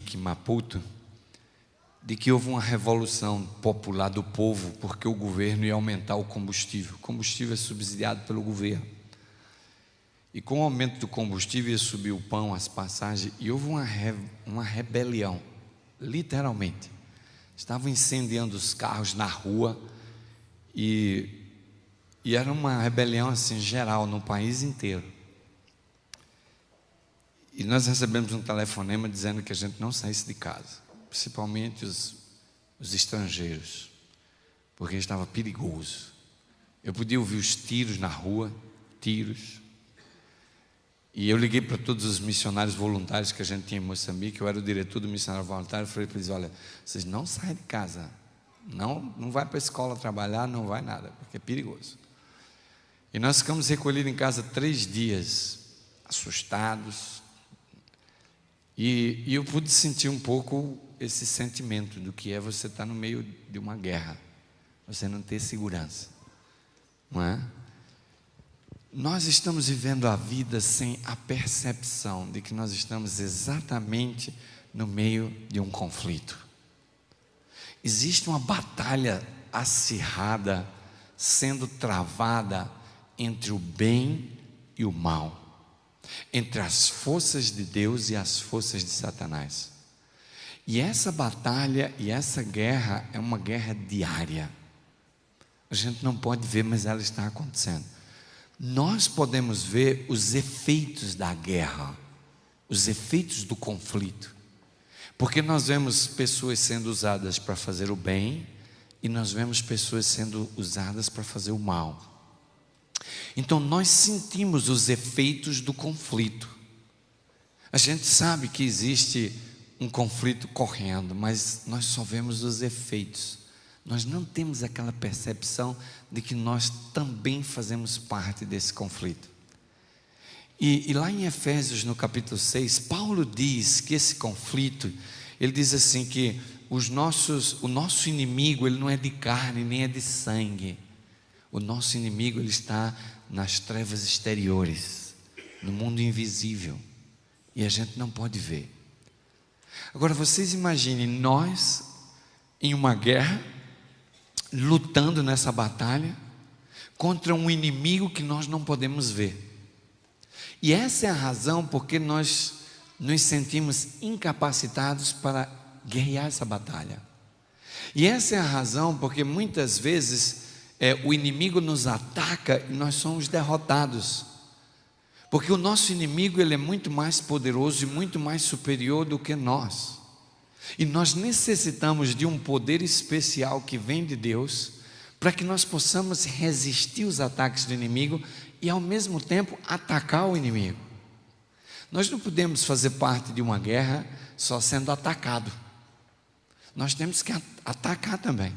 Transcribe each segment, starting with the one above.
Moçambique, Maputo, de que houve uma revolução popular do povo, porque o governo ia aumentar o combustível. O combustível é subsidiado pelo governo. E com o aumento do combustível ia subir o pão, as passagens, e houve uma rebelião, literalmente. Estavam incendiando os carros na rua, e era uma rebelião assim, geral, no país inteiro. E nós recebemos um telefonema dizendo que a gente não saísse de casa, principalmente os estrangeiros, porque estava perigoso. Eu podia ouvir os tiros na rua, tiros. E eu liguei para todos os missionários voluntários que a gente tinha em Moçambique. Eu era o diretor do missionário voluntário. Eu falei para eles: olha, vocês não saem de casa, não vai para a escola trabalhar, não vai nada, porque é perigoso. E nós ficamos recolhidos em casa 3 dias, assustados. E eu pude sentir um pouco esse sentimento do que é você estar no meio de uma guerra, você não ter segurança, não é? Nós estamos vivendo a vida sem a percepção de que nós estamos exatamente no meio de um conflito. Existe uma batalha acirrada sendo travada entre o bem e o mal, entre as forças de Deus e as forças de Satanás. E essa batalha e essa guerra é uma guerra diária. A gente não pode ver, mas ela está acontecendo. Nós podemos ver os efeitos da guerra, os efeitos do conflito, porque nós vemos pessoas sendo usadas para fazer o bem e nós vemos pessoas sendo usadas para fazer o mal. Então nós sentimos os efeitos do conflito. A gente sabe que existe um conflito correndo, mas nós só vemos os efeitos. Nós não temos aquela percepção de que nós também fazemos parte desse conflito. E lá em Efésios, no capítulo 6, Paulo diz que esse conflito, ele diz assim que o nosso inimigo, ele não é de carne, nem é de sangue. O nosso inimigo, ele está nas trevas exteriores, no mundo invisível, e a gente não pode ver. Agora vocês imaginem nós em uma guerra, lutando nessa batalha contra um inimigo que nós não podemos ver. E essa é a razão porque nós nos sentimos incapacitados para guerrear essa batalha. E essa é a razão porque muitas vezes o inimigo nos ataca e nós somos derrotados. Porque o nosso inimigo, ele é muito mais poderoso e muito mais superior do que nós. E nós necessitamos de um poder especial que vem de Deus, para que nós possamos resistir os ataques do inimigo e ao mesmo tempo atacar o inimigo. Nós não podemos fazer parte de uma guerra só sendo atacado. Nós temos que atacar também.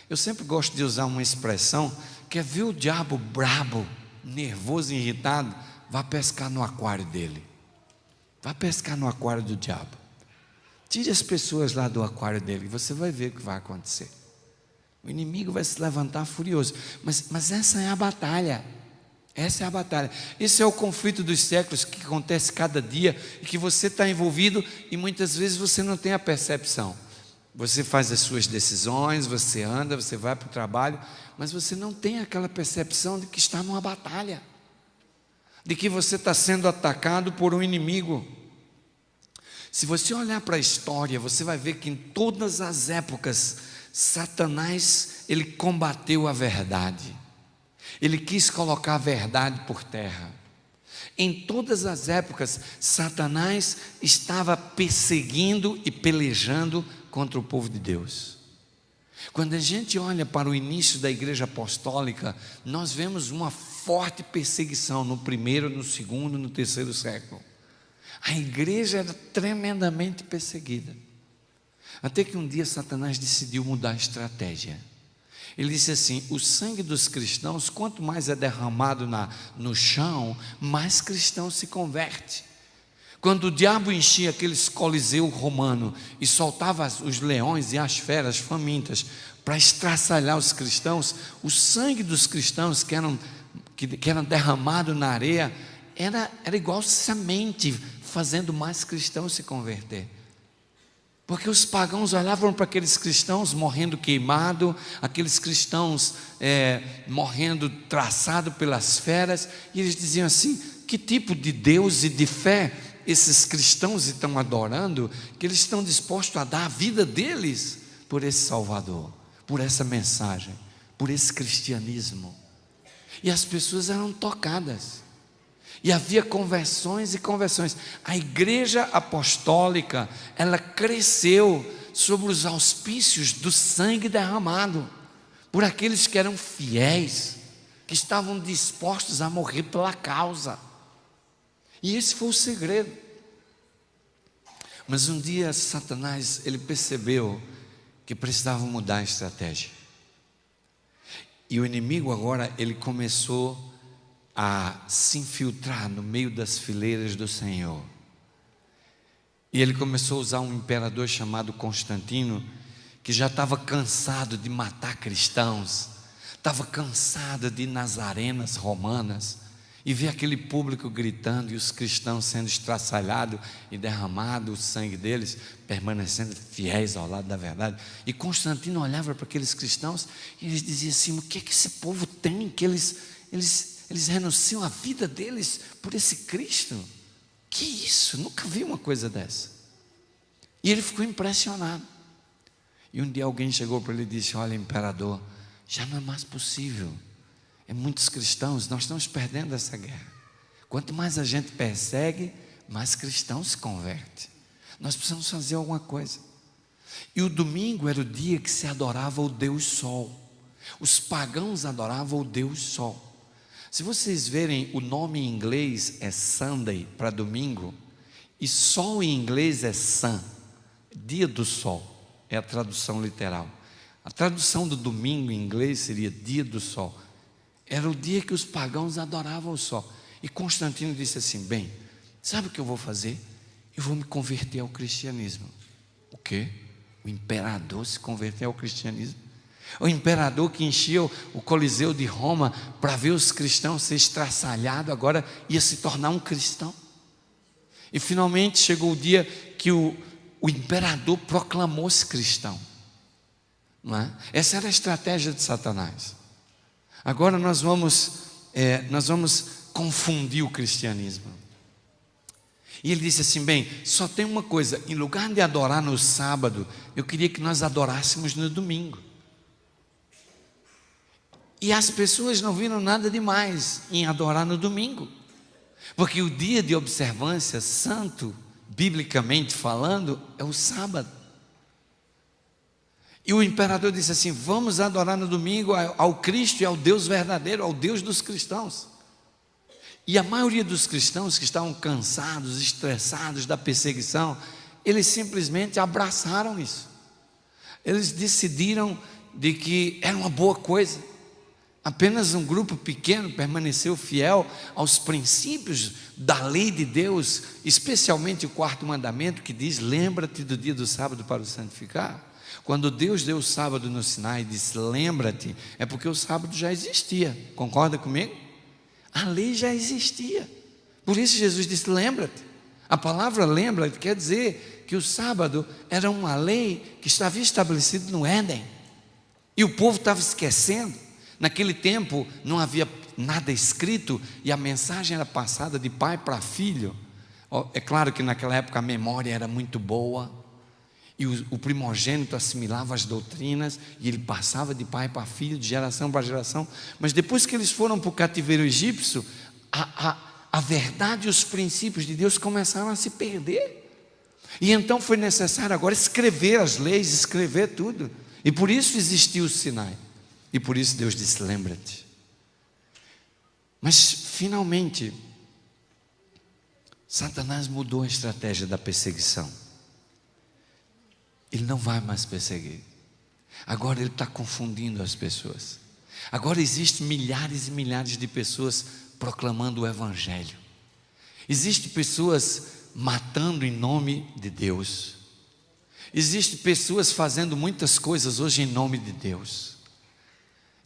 Eu sempre gosto de usar uma expressão que é: ver o diabo brabo, nervoso e irritado, vá pescar no aquário dele. Vá pescar no aquário do diabo. Tire as pessoas lá do aquário dele, você vai ver o que vai acontecer. O inimigo vai se levantar furioso. Mas essa é a batalha. Essa é a batalha. Esse é o conflito dos séculos que acontece cada dia e que você está envolvido e muitas vezes você não tem a percepção. Você faz as suas decisões, você anda, você vai para o trabalho, mas você não tem aquela percepção de que está numa batalha, de que você está sendo atacado por um inimigo. Se você olhar para a história, você vai ver que em todas as épocas, Satanás, ele combateu a verdade. Ele quis colocar a verdade por terra. Em todas as épocas, Satanás estava perseguindo e pelejando contra o povo de Deus. Quando a gente olha para o início da igreja apostólica, nós vemos uma forte perseguição no primeiro, no segundo, no terceiro século. A igreja era tremendamente perseguida. Até que um dia Satanás decidiu mudar a estratégia. Ele disse assim: o sangue dos cristãos, quanto mais é derramado no chão, mais cristão se converte. Quando o diabo enchia aqueles coliseu romano e soltava os leões e as feras famintas para estraçalhar os cristãos, o sangue dos cristãos que eram derramado na areia era igual semente, fazendo mais cristãos se converter. Porque os pagãos olhavam para aqueles cristãos morrendo queimado, aqueles cristãos morrendo traçado pelas feras, e eles diziam assim: que tipo de Deus e de fé esses cristãos estão adorando, que eles estão dispostos a dar a vida deles por esse Salvador, por essa mensagem, por esse cristianismo. E as pessoas eram tocadas, e havia conversões e conversões. A igreja apostólica, ela cresceu sobre os auspícios do sangue derramado, por aqueles que eram fiéis, que estavam dispostos a morrer pela causa. E esse foi o segredo. Mas um dia Satanás, ele percebeu que precisava mudar a estratégia. E o inimigo agora, ele começou a se infiltrar no meio das fileiras do Senhor. E ele começou a usar um imperador chamado Constantino, que já estava cansado de matar cristãos, estava cansado de ir nas arenas romanas e ver aquele público gritando e os cristãos sendo estraçalhados e derramado o sangue deles, permanecendo fiéis ao lado da verdade. E Constantino olhava para aqueles cristãos e eles diziam assim: o que é que esse povo tem, que eles renunciam a vida deles por esse Cristo? Que isso? Nunca vi uma coisa dessa. E ele ficou impressionado. E um dia alguém chegou para ele e disse: olha, imperador, já não é mais possível. Muitos cristãos, nós estamos perdendo essa guerra. Quanto mais a gente persegue, mais cristãos se convertem. Nós precisamos fazer alguma coisa. E o domingo era o dia que se adorava o Deus Sol. Os pagãos adoravam o Deus Sol. Se vocês verem, o nome em inglês é Sunday, para domingo, e sol em inglês é Sun, dia do sol, é a tradução literal. A tradução do domingo em inglês seria dia do sol. Era o dia que os pagãos adoravam o sol. E Constantino disse assim: bem, sabe o que eu vou fazer? Eu vou me converter ao cristianismo. O quê? O imperador se converter ao cristianismo? O imperador que enchia o Coliseu de Roma para ver os cristãos ser estraçalhados, agora ia se tornar um cristão. E finalmente chegou o dia que o imperador proclamou-se cristão, não é? Essa era a estratégia de Satanás. Agora nós vamos confundir o cristianismo. E ele disse assim: bem, só tem uma coisa, em lugar de adorar no sábado, eu queria que nós adorássemos no domingo. E as pessoas não viram nada demais em adorar no domingo, porque o dia de observância santo, biblicamente falando, é o sábado. E o imperador disse assim: vamos adorar no domingo ao Cristo e ao Deus verdadeiro, ao Deus dos cristãos. E a maioria dos cristãos que estavam cansados, estressados da perseguição, eles simplesmente abraçaram isso. Eles decidiram de que era uma boa coisa. Apenas um grupo pequeno permaneceu fiel aos princípios da lei de Deus, especialmente o 4º mandamento, que diz: lembra-te do dia do sábado para o santificar. Quando Deus deu o sábado no Sinai e disse lembra-te, é porque o sábado já existia. Concorda comigo? A lei já existia. Por isso Jesus disse lembra-te. A palavra lembra-te quer dizer que o sábado era uma lei que estava estabelecida no Éden, e o povo estava esquecendo. Naquele tempo não havia nada escrito e a mensagem era passada de pai para filho. É claro que naquela época a memória era muito boa, e o primogênito assimilava as doutrinas e ele passava de pai para filho, de geração para geração. Mas depois que eles foram para o cativeiro egípcio, a verdade e os princípios de Deus começaram a se perder. E então foi necessário agora escrever as leis, escrever tudo. E por isso existiu o Sinai. E por isso Deus disse lembra-te. Mas finalmente Satanás mudou a estratégia da perseguição. Ele não vai mais perseguir. Agora ele está confundindo as pessoas. Agora existem milhares e milhares de pessoas proclamando o Evangelho. Existem pessoas matando em nome de Deus. Existem pessoas fazendo muitas coisas hoje em nome de Deus.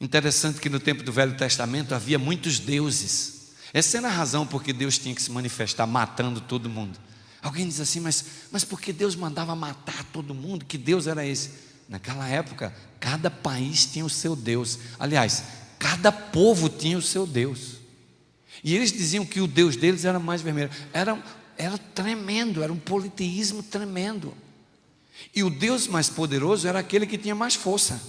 Interessante que no tempo do Velho Testamento havia muitos deuses. Essa era a razão porque Deus tinha que se manifestar matando todo mundo. Alguém diz assim, mas por que Deus mandava matar todo mundo? Que Deus era esse? Naquela época, cada país tinha o seu Deus. Aliás, cada povo tinha o seu Deus. E eles diziam que o Deus deles era mais vermelho. Era tremendo, era um politeísmo tremendo. E o Deus mais poderoso era aquele que tinha mais força.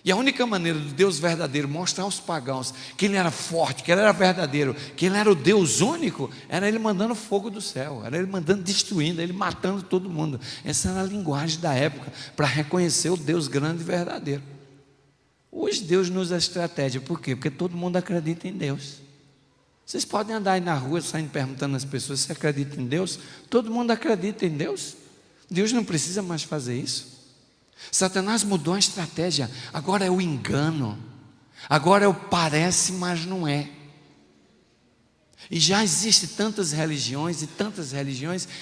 E a única maneira do Deus verdadeiro mostrar aos pagãos que ele era forte, que ele era verdadeiro, que ele era o Deus único, era ele mandando fogo do céu, era ele mandando destruindo, ele matando todo mundo. Essa era a linguagem da época para reconhecer o Deus grande e verdadeiro. Hoje Deus nos dá estratégia, por quê? Porque todo mundo acredita em Deus. Vocês podem andar aí na rua saindo perguntando às pessoas se acreditam em Deus. Todo mundo acredita em Deus. Deus não precisa mais fazer isso. Satanás mudou a estratégia. Agora é o engano. Agora é o parece, mas não é. E já existem tantas religiões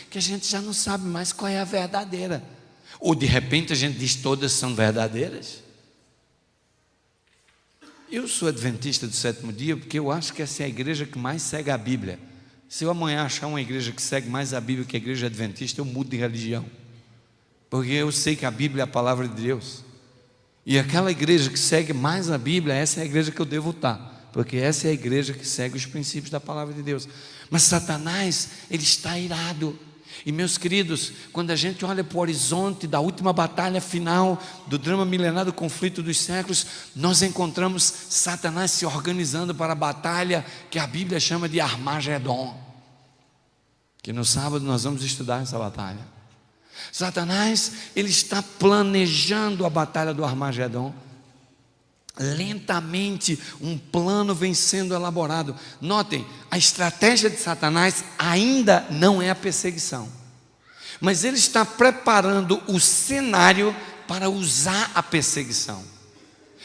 que a gente já não sabe mais qual é a verdadeira. Ou de repente a gente diz todas são verdadeiras. Eu sou adventista do sétimo dia porque eu acho que essa é a igreja que mais segue a Bíblia. Se eu amanhã achar uma igreja que segue mais a Bíblia que a igreja adventista, eu mudo de religião. Porque eu sei que a Bíblia é a palavra de Deus. E aquela igreja que segue mais a Bíblia, essa é a igreja que eu devo estar. Porque essa é a igreja que segue os princípios da palavra de Deus. Mas Satanás, ele está irado. E meus queridos, quando a gente olha para o horizonte da última batalha final, do drama milenar do conflito dos séculos, nós encontramos Satanás se organizando para a batalha que a Bíblia chama de Armagedon. Que no sábado nós vamos estudar essa batalha. Satanás, ele está planejando a batalha do Armagedon. Lentamente um plano vem sendo elaborado. Notem, a estratégia de Satanás ainda não é a perseguição, mas ele está preparando o cenário para usar a perseguição.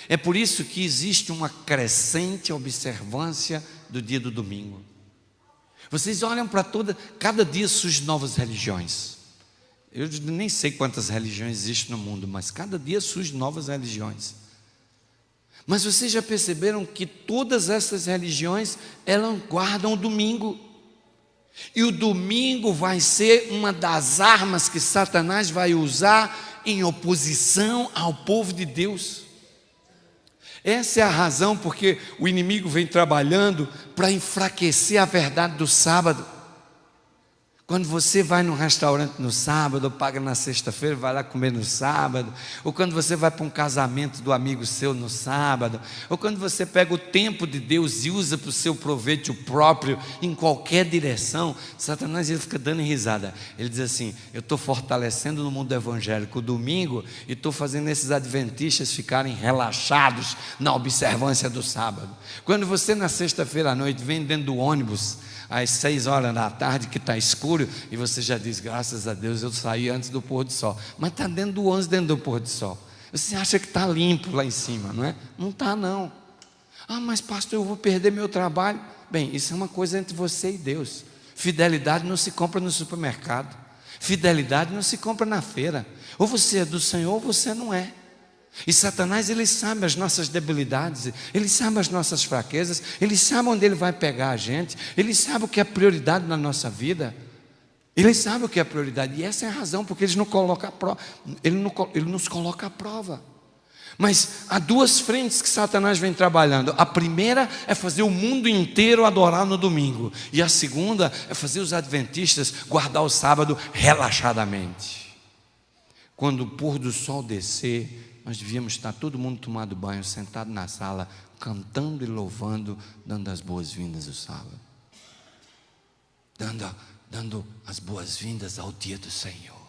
É por isso que existe uma crescente observância do dia do domingo. Vocês olham para cada dia surgem novas religiões. Eu nem sei quantas religiões existem no mundo, mas cada dia surgem novas religiões. Mas vocês já perceberam que todas essas religiões, elas guardam o domingo. E o domingo vai ser uma das armas que Satanás vai usar em oposição ao povo de Deus. Essa é a razão porque o inimigo vem trabalhando para enfraquecer a verdade do sábado. Quando você vai num restaurante no sábado, ou paga na sexta-feira, vai lá comer no sábado, ou quando você vai para um casamento do amigo seu no sábado, ou quando você pega o tempo de Deus e usa para o seu proveito próprio, em qualquer direção, Satanás ele fica dando risada. Ele diz assim: eu estou fortalecendo no mundo evangélico o domingo e estou fazendo esses adventistas ficarem relaxados na observância do sábado. Quando você na sexta-feira à noite vem dentro do ônibus, às 6 horas da tarde que está escuro, e você já diz, graças a Deus eu saí antes do pôr do sol, mas está dentro do ônibus, dentro do pôr do sol, você acha que está limpo lá em cima, não é? Não está não. Ah, mas pastor, eu vou perder meu trabalho. Bem, isso é uma coisa entre você e Deus. Fidelidade não se compra no supermercado, fidelidade não se compra na feira. Ou você é do Senhor ou você não é. E Satanás, ele sabe as nossas debilidades, ele sabe as nossas fraquezas, ele sabe onde ele vai pegar a gente, ele sabe o que é prioridade na nossa vida, ele sabe o que é prioridade, e essa é a razão porque ele nos coloca à prova. Mas há duas frentes que Satanás vem trabalhando. A primeira é fazer o mundo inteiro adorar no domingo, e a segunda é fazer os adventistas guardar o sábado relaxadamente. Quando o pôr do sol descer, nós devíamos estar todo mundo tomado banho, sentado na sala, cantando e louvando, dando as boas-vindas ao sábado, dando as boas-vindas ao dia do Senhor.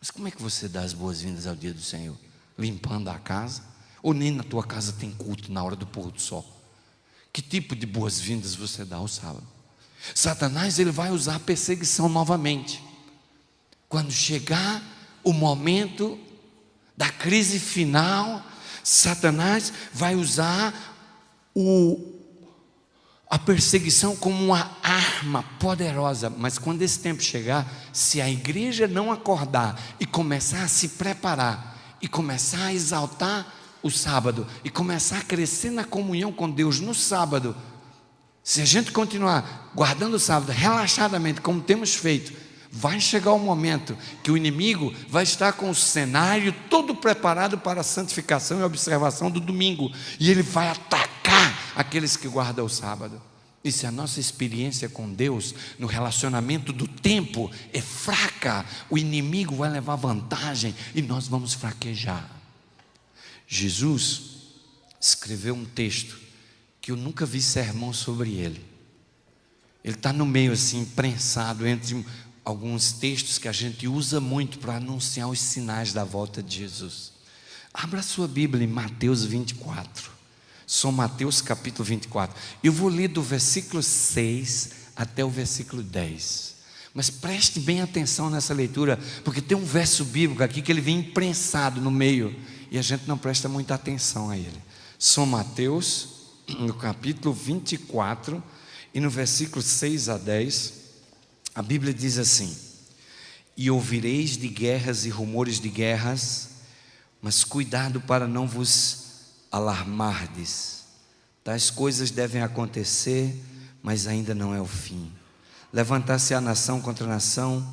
Mas como é que você dá as boas-vindas ao dia do Senhor? Limpando a casa? Ou nem na tua casa tem culto na hora do pôr do sol? Que tipo de boas-vindas você dá ao sábado? Satanás, ele vai usar a perseguição novamente. Quando chegar o momento da crise final, Satanás vai usar a perseguição como uma arma poderosa. Mas quando esse tempo chegar, se a igreja não acordar e começar a se preparar, e começar a exaltar o sábado, e começar a crescer na comunhão com Deus no sábado, se a gente continuar guardando o sábado relaxadamente como temos feito, vai chegar o momento que o inimigo vai estar com o cenário todo preparado para a santificação e observação do domingo, e ele vai atacar aqueles que guardam o sábado. E se a nossa experiência com Deus, no relacionamento do tempo, é fraca, o inimigo vai levar vantagem e nós vamos fraquejar. Jesus escreveu um texto que eu nunca vi sermão sobre ele. Ele está no meio assim, prensado entre alguns textos que a gente usa muito para anunciar os sinais da volta de Jesus. Abra a sua Bíblia em Mateus 24. São Mateus capítulo 24. Eu vou ler do versículo 6 até o versículo 10. Mas preste bem atenção nessa leitura, porque tem um verso bíblico aqui que ele vem imprensado no meio, e a gente não presta muita atenção a ele. São Mateus, no capítulo 24, e no versículo 6 a 10, a Bíblia diz assim: e ouvireis de guerras e rumores de guerras, mas cuidado para não vos alarmardes. Tais coisas devem acontecer, mas ainda não é o fim. Levantar-se-á nação contra nação,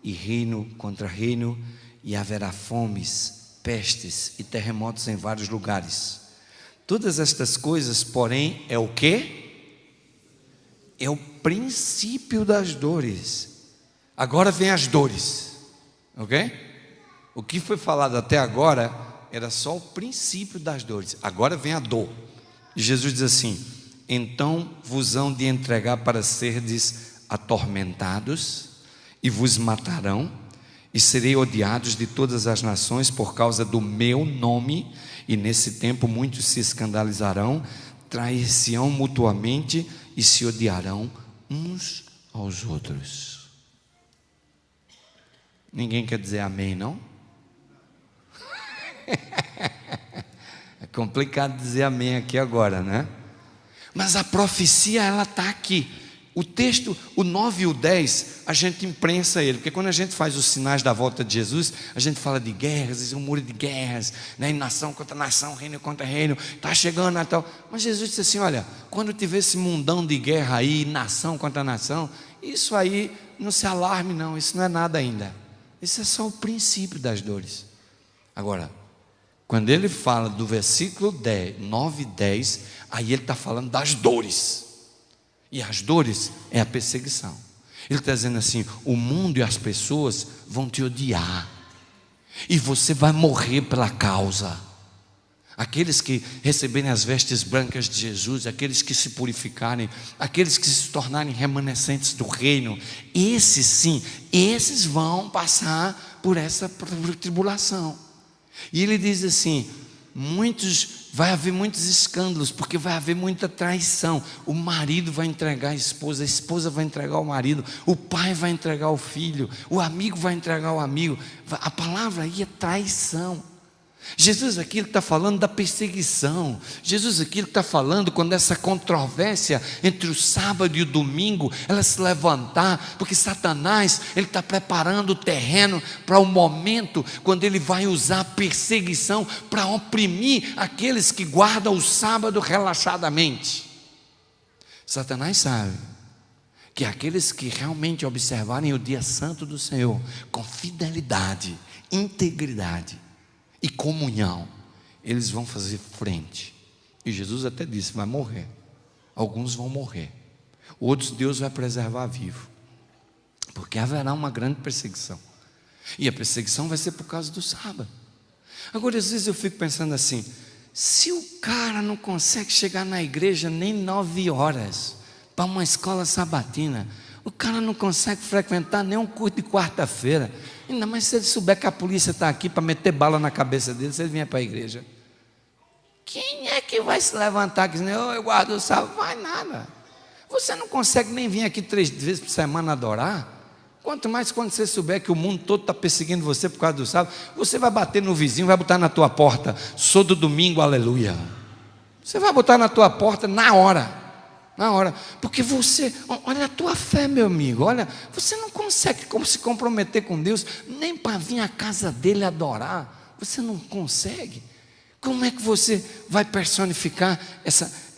e reino contra reino, e haverá fomes, pestes e terremotos em vários lugares. Todas estas coisas, porém, é o quê? É o princípio das dores. Agora vem as dores, ok? O que foi falado até agora era só o princípio das dores. Agora vem a dor. E Jesus diz assim: então vos hão de entregar para serdes atormentados, e vos matarão, e serei odiados de todas as nações por causa do meu nome, e nesse tempo muitos se escandalizarão, trair-se-ão mutuamente e se odiarão uns aos outros. Ninguém quer dizer amém, não? É complicado dizer amém aqui agora, né? Mas a profecia, ela está aqui. O texto, o 9 e o 10, a gente imprensa ele, porque quando a gente faz os sinais da volta de Jesus, a gente fala de guerras, rumores de guerras, né? Nação contra nação, reino contra reino, está chegando Natal. Mas Jesus disse assim: olha, quando tiver esse mundão de guerra aí, nação contra nação, isso aí não se alarme não, isso não é nada ainda. Isso é só o princípio das dores. Agora, quando ele fala do versículo 9 e 10, aí ele está falando das dores. E as dores é a perseguição. Ele está dizendo assim: o mundo e as pessoas vão te odiar, e você vai morrer pela causa. Aqueles que receberem as vestes brancas de Jesus, aqueles que se purificarem, aqueles que se tornarem remanescentes do reino, esses sim, esses vão passar por essa tribulação. E ele diz assim: vai haver muitos escândalos, porque vai haver muita traição. O marido vai entregar a esposa vai entregar o marido, o pai vai entregar o filho, o amigo vai entregar o amigo. A palavra aí é traição. Jesus aqui está falando da perseguição. Jesus aqui está falando quando essa controvérsia entre o sábado e o domingo ela se levantar, porque Satanás ele está preparando o terreno para o momento quando ele vai usar a perseguição para oprimir aqueles que guardam o sábado relaxadamente. Satanás sabe que aqueles que realmente observarem o dia santo do Senhor com fidelidade, integridade e comunhão, eles vão fazer frente. E Jesus até disse: vai morrer. Alguns vão morrer, outros Deus vai preservar vivo, porque haverá uma grande perseguição. E a perseguição vai ser por causa do sábado. Agora às vezes eu fico pensando assim: se o cara não consegue chegar na igreja nem 9 horas para uma escola sabatina, o cara não consegue frequentar nem um culto de quarta-feira, ainda mais se ele souber que a polícia está aqui para meter bala na cabeça dele, se ele vier para a igreja, quem é que vai se levantar aqui dizendo: eu guardo o sábado? Vai nada. Você não consegue nem vir aqui 3 vezes por semana adorar. Quanto mais quando você souber que o mundo todo está perseguindo você por causa do sábado, você vai bater no vizinho, vai botar na tua porta: sou do domingo, aleluia. Você vai botar na tua porta na hora, porque você, olha a tua fé, meu amigo, olha, você não consegue se comprometer com Deus, nem para vir à casa dele adorar, você não consegue. Como é que você vai personificar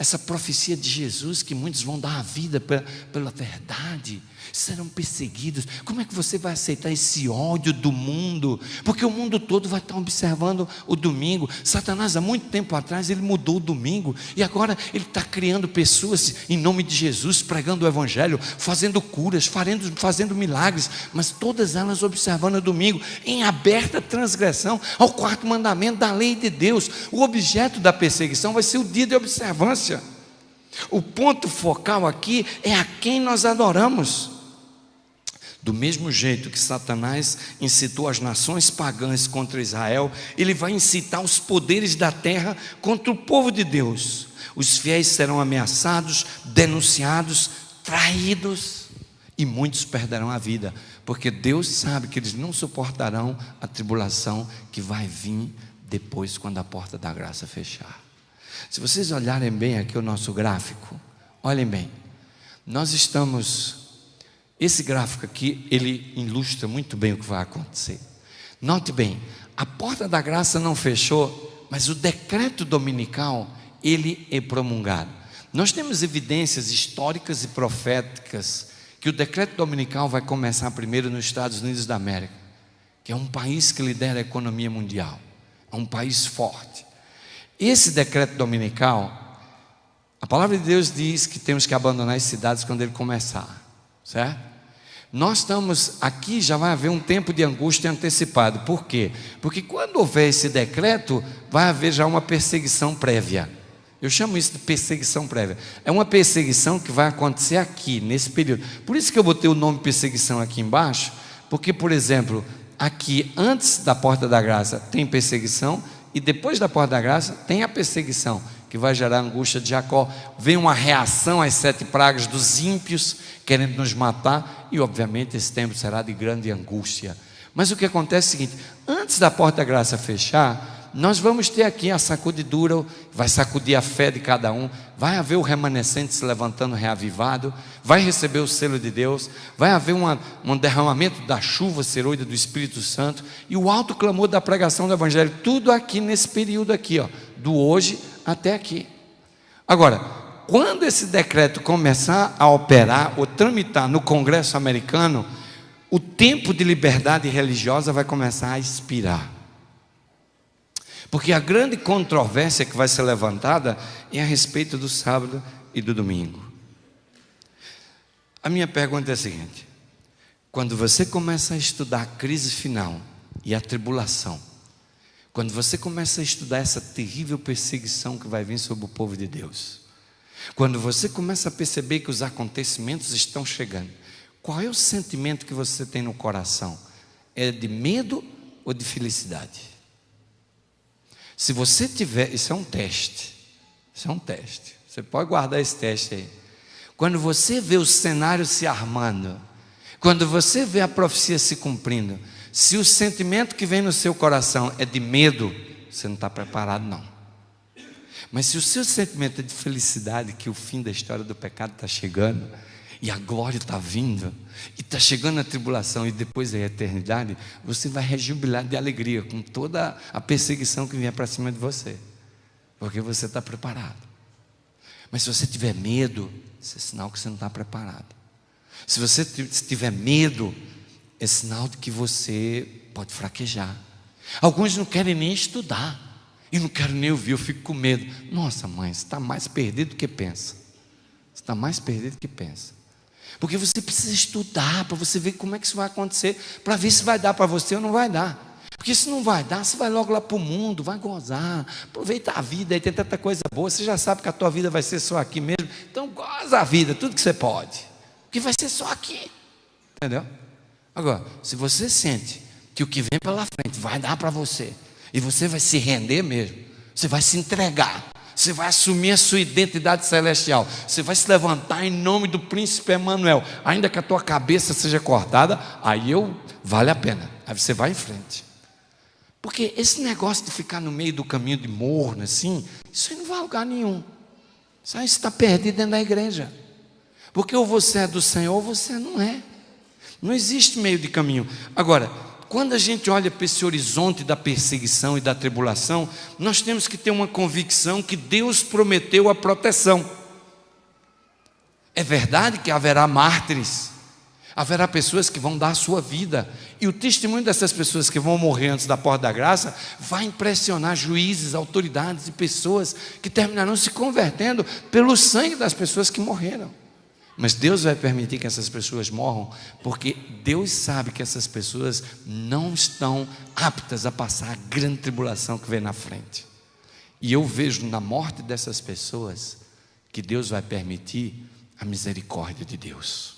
essa profecia de Jesus, que muitos vão dar a vida pela verdade, serão perseguidos. Como é que você vai aceitar esse ódio do mundo? Porque o mundo todo vai estar observando o domingo. Satanás, há muito tempo atrás, ele mudou o domingo, e agora ele está criando pessoas em nome de Jesus, pregando o evangelho, fazendo curas, fazendo milagres, mas todas elas observando o domingo, em aberta transgressão ao quarto mandamento da lei de Deus. O objeto da perseguição vai ser o dia de observância. O ponto focal aqui é a quem nós adoramos. Do mesmo jeito que Satanás incitou as nações pagãs contra Israel, ele vai incitar os poderes da terra contra o povo de Deus. Os fiéis serão ameaçados, denunciados, traídos, e muitos perderão a vida, porque Deus sabe que eles não suportarão a tribulação que vai vir depois, quando a porta da graça fechar. Se vocês olharem bem aqui o nosso gráfico, olhem bem, nós estamos, esse gráfico aqui, ele ilustra muito bem o que vai acontecer. Note bem, a porta da graça não fechou, mas o decreto dominical, ele é promulgado. Nós temos evidências históricas e proféticas que o decreto dominical vai começar primeiro nos Estados Unidos da América, que é um país que lidera a economia mundial, é um país forte. Esse decreto dominical, a palavra de Deus diz que temos que abandonar as cidades quando ele começar, certo? Nós estamos aqui, já vai haver um tempo de angústia antecipado. Por quê? Porque quando houver esse decreto, vai haver já uma perseguição prévia. Eu chamo isso de perseguição prévia. É uma perseguição que vai acontecer aqui, nesse período. Por isso que eu botei o nome perseguição aqui embaixo, porque, por exemplo, aqui antes da porta da graça tem perseguição, e depois da porta da graça tem a perseguição, que vai gerar a angústia de Jacó. Vem uma reação às 7 pragas dos ímpios, querendo nos matar, e obviamente esse tempo será de grande angústia. Mas o que acontece é o seguinte: antes da porta da graça fechar, nós vamos ter aqui a sacudidura, vai sacudir a fé de cada um, vai haver o remanescente se levantando reavivado, vai receber o selo de Deus, vai haver um derramamento da chuva seroida do Espírito Santo, e o alto clamor da pregação do Evangelho, tudo aqui nesse período aqui, ó, do hoje até aqui. Agora, quando esse decreto começar a operar ou tramitar no Congresso americano, o tempo de liberdade religiosa vai começar a expirar. Porque a grande controvérsia que vai ser levantada é a respeito do sábado e do domingo. A minha pergunta é a seguinte: quando você começa a estudar a crise final e a tribulação, quando você começa a estudar essa terrível perseguição que vai vir sobre o povo de Deus, quando você começa a perceber que os acontecimentos estão chegando, qual é o sentimento que você tem no coração? É de medo ou de felicidade? Se você tiver, isso é um teste, você pode guardar esse teste aí. Quando você vê o cenário se armando, quando você vê a profecia se cumprindo, se o sentimento que vem no seu coração é de medo, você não está preparado não. Mas se o seu sentimento é de felicidade, que o fim da história do pecado está chegando, e a glória está vindo, e está chegando a tribulação, e depois a eternidade, você vai rejubilar de alegria com toda a perseguição que vier para cima de você, porque você está preparado. Mas se você tiver medo, isso é sinal que você não está preparado. Se você tiver medo, é sinal de que você pode fraquejar. Alguns não querem nem estudar, e não quero nem ouvir, eu fico com medo. Nossa mãe, você está mais perdido do que pensa. Você está mais perdido do que pensa. Porque você precisa estudar para você ver como é que isso vai acontecer, para ver se vai dar para você ou não vai dar. Porque se não vai dar, você vai logo lá para o mundo, vai gozar, aproveita a vida, aí tem tanta coisa boa, você já sabe que a tua vida vai ser só aqui mesmo, então goza a vida, tudo que você pode, porque vai ser só aqui, entendeu? Agora, se você sente que o que vem pela frente vai dar para você, e você vai se render mesmo, você vai se entregar, você vai assumir a sua identidade celestial, você vai se levantar em nome do príncipe Emanuel, ainda que a tua cabeça seja cortada, aí vale a pena, aí você vai em frente. Porque esse negócio de ficar no meio do caminho de morno assim, isso aí não vai a lugar nenhum. Isso aí está perdido dentro da igreja. Porque ou você é do Senhor ou você não é. Não existe meio de caminho. Agora, quando a gente olha para esse horizonte da perseguição e da tribulação, nós temos que ter uma convicção que Deus prometeu a proteção. É verdade que haverá mártires, haverá pessoas que vão dar a sua vida, e o testemunho dessas pessoas que vão morrer antes da porta da graça vai impressionar juízes, autoridades e pessoas que terminarão se convertendo pelo sangue das pessoas que morreram. Mas Deus vai permitir que essas pessoas morram, porque Deus sabe que essas pessoas não estão aptas a passar a grande tribulação que vem na frente. E eu vejo na morte dessas pessoas que Deus vai permitir a misericórdia de Deus.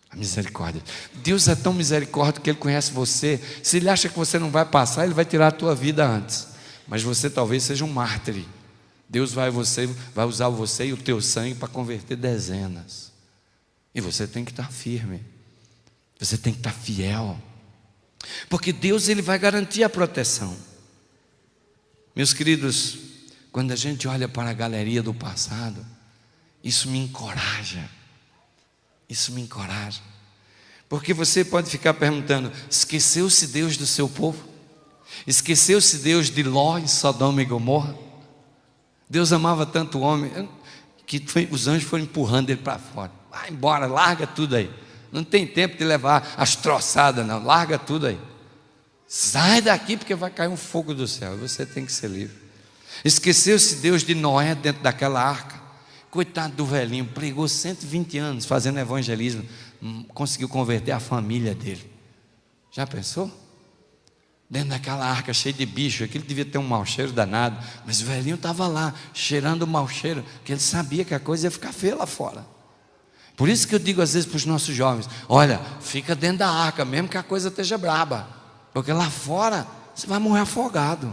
A misericórdia. Deus é tão misericórdia que Ele conhece você. Se Ele acha que você não vai passar, Ele vai tirar a tua vida antes. Mas você talvez seja um mártir. Deus vai usar você e o teu sangue para converter dezenas. E você tem que estar firme. Você tem que estar fiel. Porque Deus, Ele vai garantir a proteção. Meus queridos, quando a gente olha para a galeria do passado, isso me encoraja. Isso me encoraja. Porque você pode ficar perguntando: esqueceu-se Deus do seu povo? Esqueceu-se Deus de Ló em Sodoma e Gomorra? Deus amava tanto o homem que os anjos foram empurrando ele para fora. Vai embora, larga tudo aí. Não tem tempo de levar as troçadas, não. Larga tudo aí. Sai daqui, porque vai cair um fogo do céu. Você tem que ser livre. Esqueceu-se Deus de Noé dentro daquela arca. Coitado do velhinho, pregou 120 anos fazendo evangelismo. Conseguiu converter a família dele. Já pensou? Dentro daquela arca cheia de bicho. Aquilo devia ter um mau cheiro danado. Mas o velhinho estava lá, cheirando o mau cheiro, porque ele sabia que a coisa ia ficar feia lá fora. Por isso que eu digo às vezes para os nossos jovens: olha, fica dentro da arca, mesmo que a coisa esteja braba, porque lá fora você vai morrer afogado.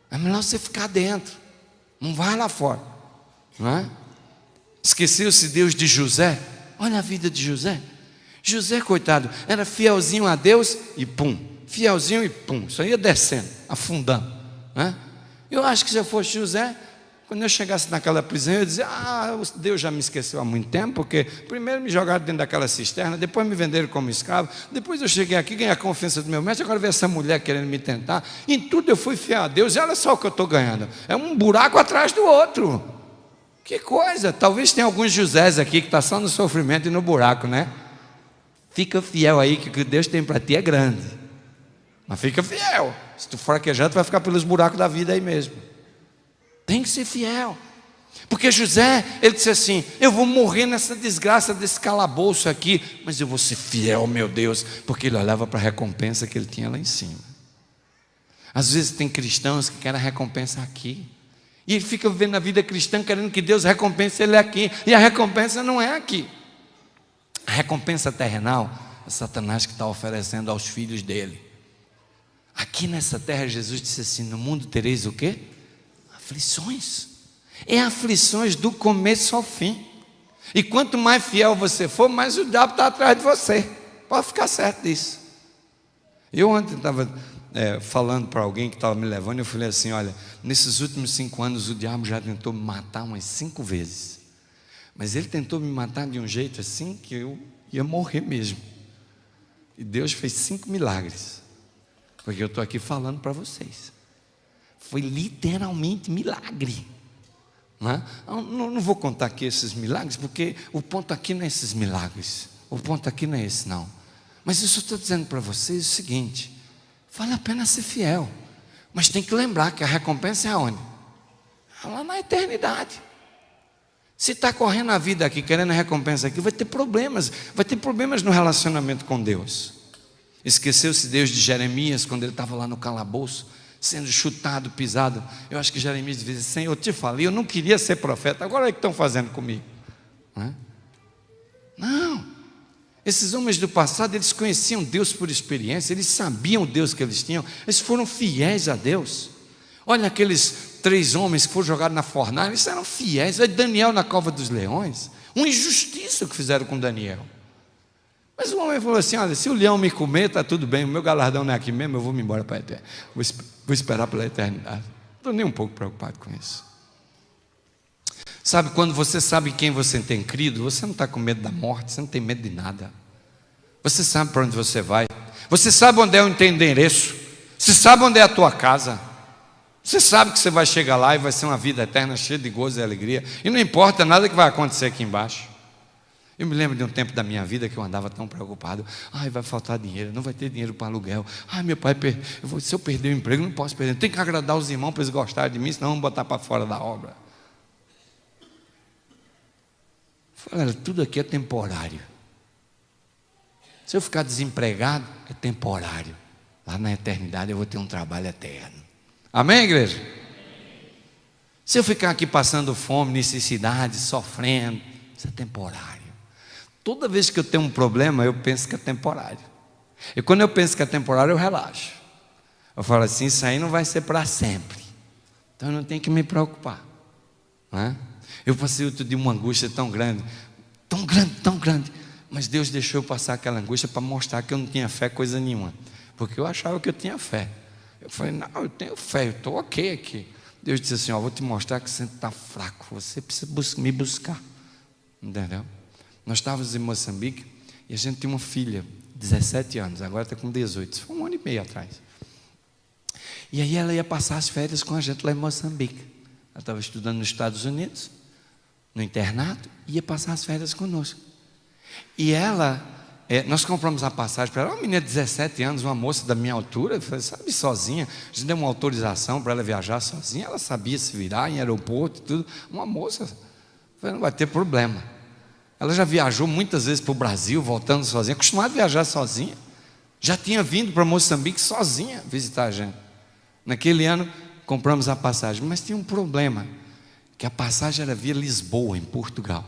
É melhor você ficar dentro, não vai lá fora, não é? Esqueceu-se Deus de José? Olha a vida de José. José, coitado, era fielzinho a Deus e pum, fielzinho e pum, só ia descendo, afundando, né? Eu acho que se eu fosse José, quando eu chegasse naquela prisão, eu ia dizer: Deus já me esqueceu há muito tempo, porque primeiro me jogaram dentro daquela cisterna, depois me venderam como escravo, depois eu cheguei aqui, ganhei a confiança do meu mestre, agora veio essa mulher querendo me tentar. Em tudo eu fui fiel a Deus, e olha só o que eu estou ganhando, é um buraco atrás do outro. Que coisa! Talvez tenha alguns Josés aqui que estão só no sofrimento e no buraco, né? Fica fiel aí, que o que Deus tem para ti é grande. Mas fica fiel. Se tu fraquejar, tu vai ficar pelos buracos da vida aí mesmo. Tem que ser fiel. Porque José, ele disse assim: eu vou morrer nessa desgraça desse calabouço aqui, mas eu vou ser fiel, meu Deus. Porque ele olhava para a recompensa que ele tinha lá em cima. Às vezes tem cristãos que querem a recompensa aqui, e ele fica vivendo a vida cristã querendo que Deus recompense ele aqui, e a recompensa não é aqui. A recompensa terrenal é Satanás que está oferecendo aos filhos dele. Aqui nessa terra, Jesus disse assim: no mundo tereis o quê? Aflições. É aflições do começo ao fim. E quanto mais fiel você for, mais o diabo está atrás de você. Pode ficar certo disso. Eu ontem estava falando para alguém que estava me levando, eu falei assim: olha, nesses últimos 5 anos o diabo já tentou me matar umas 5 vezes. Mas ele tentou me matar de um jeito assim que eu ia morrer mesmo. E Deus fez 5 milagres. Porque eu estou aqui falando para vocês. Foi literalmente milagre. Não vou contar aqui esses milagres, porque o ponto aqui não é esses milagres. O ponto aqui não é esse, não. Mas eu só estou dizendo para vocês o seguinte: vale a pena ser fiel, mas tem que lembrar que a recompensa é aonde? É lá na eternidade. Se está correndo a vida aqui, querendo a recompensa aqui, vai ter problemas no relacionamento com Deus. Esqueceu-se Deus de Jeremias, quando ele estava lá no calabouço, sendo chutado, pisado. Eu acho que Jeremias dizia: Senhor, eu te falei, eu não queria ser profeta, agora é o que estão fazendo comigo. Não, esses homens do passado, eles conheciam Deus por experiência, eles sabiam o Deus que eles tinham, eles foram fiéis a Deus. Olha aqueles 3 homens que foram jogados na fornalha, eles eram fiéis. Olha Daniel na cova dos leões, uma injustiça que fizeram com Daniel. Mas o homem falou assim: olha, se o leão me comer, está tudo bem, o meu galardão não é aqui mesmo, eu vou me embora para a eternidade, vou esperar pela eternidade. Não estou nem um pouco preocupado com isso. Sabe, quando você sabe quem você tem crido, você não está com medo da morte, você não tem medo de nada. Você sabe para onde você vai, Você sabe onde é o teu endereço? Você sabe onde é a tua casa? Você sabe que você vai chegar lá e vai ser uma vida eterna cheia de gozo e alegria. E não importa nada que vai acontecer aqui embaixo. Eu me lembro de um tempo da minha vida que eu andava tão preocupado. Ai, vai faltar dinheiro, não vai ter dinheiro para aluguel. Ai, meu pai, se eu perder o emprego, não posso perder. Tem que agradar os irmãos para eles gostarem de mim, senão vão botar para fora da obra. Falei, tudo aqui é temporário. Se eu ficar desempregado, é temporário. Lá na eternidade eu vou ter um trabalho eterno. Amém, igreja? Se eu ficar aqui passando fome, necessidade, sofrendo, isso é temporário. Toda vez que eu tenho um problema, eu penso que é temporário. E quando eu penso que é temporário, eu relaxo. Eu falo assim, isso aí não vai ser para sempre. Então eu não tenho que me preocupar. Não é? Eu passei outro dia uma angústia tão grande, tão grande, tão grande. Mas Deus deixou eu passar aquela angústia para mostrar que eu não tinha fé coisa nenhuma. Porque eu achava que eu tinha fé. Eu falei, não, eu tenho fé, eu estou ok aqui. Deus disse assim, vou te mostrar que você está fraco, você precisa me buscar. Entendeu? Nós estávamos em Moçambique e a gente tinha uma filha, 17 anos, agora está com 18, isso foi 1 ano e meio atrás. E aí ela ia passar as férias com a gente lá em Moçambique. Ela estava estudando nos Estados Unidos, no internato, e ia passar as férias conosco. E ela, nós compramos a passagem para ela, uma menina de 17 anos, uma moça da minha altura, sabe, sozinha. A gente deu uma autorização para ela viajar sozinha, ela sabia se virar em aeroporto e tudo. Uma moça, falei, não vai ter problema. Ela já viajou muitas vezes para o Brasil, voltando sozinha, acostumada a viajar sozinha. Já tinha vindo para Moçambique sozinha visitar a gente. Naquele ano, compramos a passagem, mas tinha um problema, que a passagem era via Lisboa, em Portugal.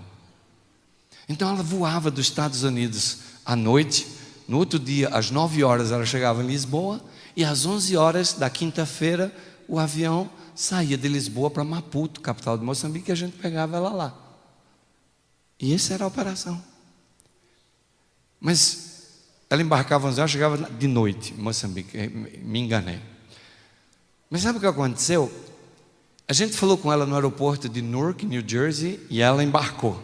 Então ela voava dos Estados Unidos à noite, no outro dia, às 9 horas, ela chegava em Lisboa, e às 11 horas da quinta-feira, o avião saía de Lisboa para Maputo, capital de Moçambique, e a gente pegava ela lá. E essa era a operação. Mas ela embarcava 11 horas, chegava de noite em Moçambique, me enganei. Mas sabe o que aconteceu? A gente falou com ela no aeroporto de Newark, New Jersey, e ela embarcou.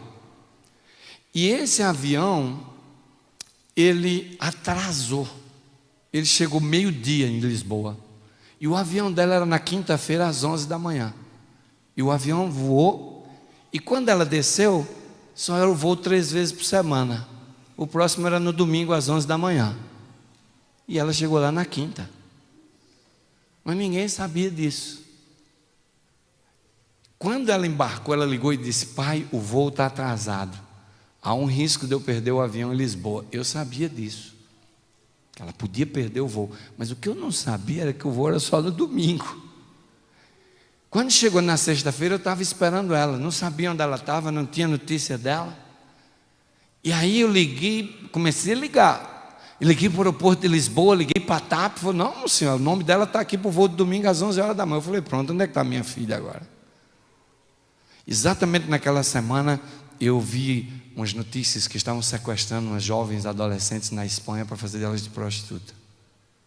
E esse avião, ele atrasou. Ele chegou meio-dia em Lisboa. E o avião dela era na quinta-feira, às 11 da manhã. E o avião voou. E quando ela desceu, só era o voo 3 vezes por semana. O próximo era no domingo, às 11 da manhã. E ela chegou lá na quinta. Mas ninguém sabia disso. Quando ela embarcou, ela ligou e disse, pai, o voo está atrasado. Há um risco de eu perder o avião em Lisboa. Eu sabia disso. Ela podia perder o voo. Mas o que eu não sabia era que o voo era só no domingo. Quando chegou na sexta-feira, eu estava esperando ela. Não sabia onde ela estava, não tinha notícia dela. E aí eu liguei, comecei a ligar. Eu liguei para o aeroporto de Lisboa, liguei para a TAP. Falei, não, senhor, o nome dela está aqui para o voo de domingo às 11 horas da manhã. Eu falei, pronto, onde é que está minha filha agora? Exatamente naquela semana, eu vi umas notícias que estavam sequestrando umas jovens adolescentes na Espanha para fazer delas de prostituta.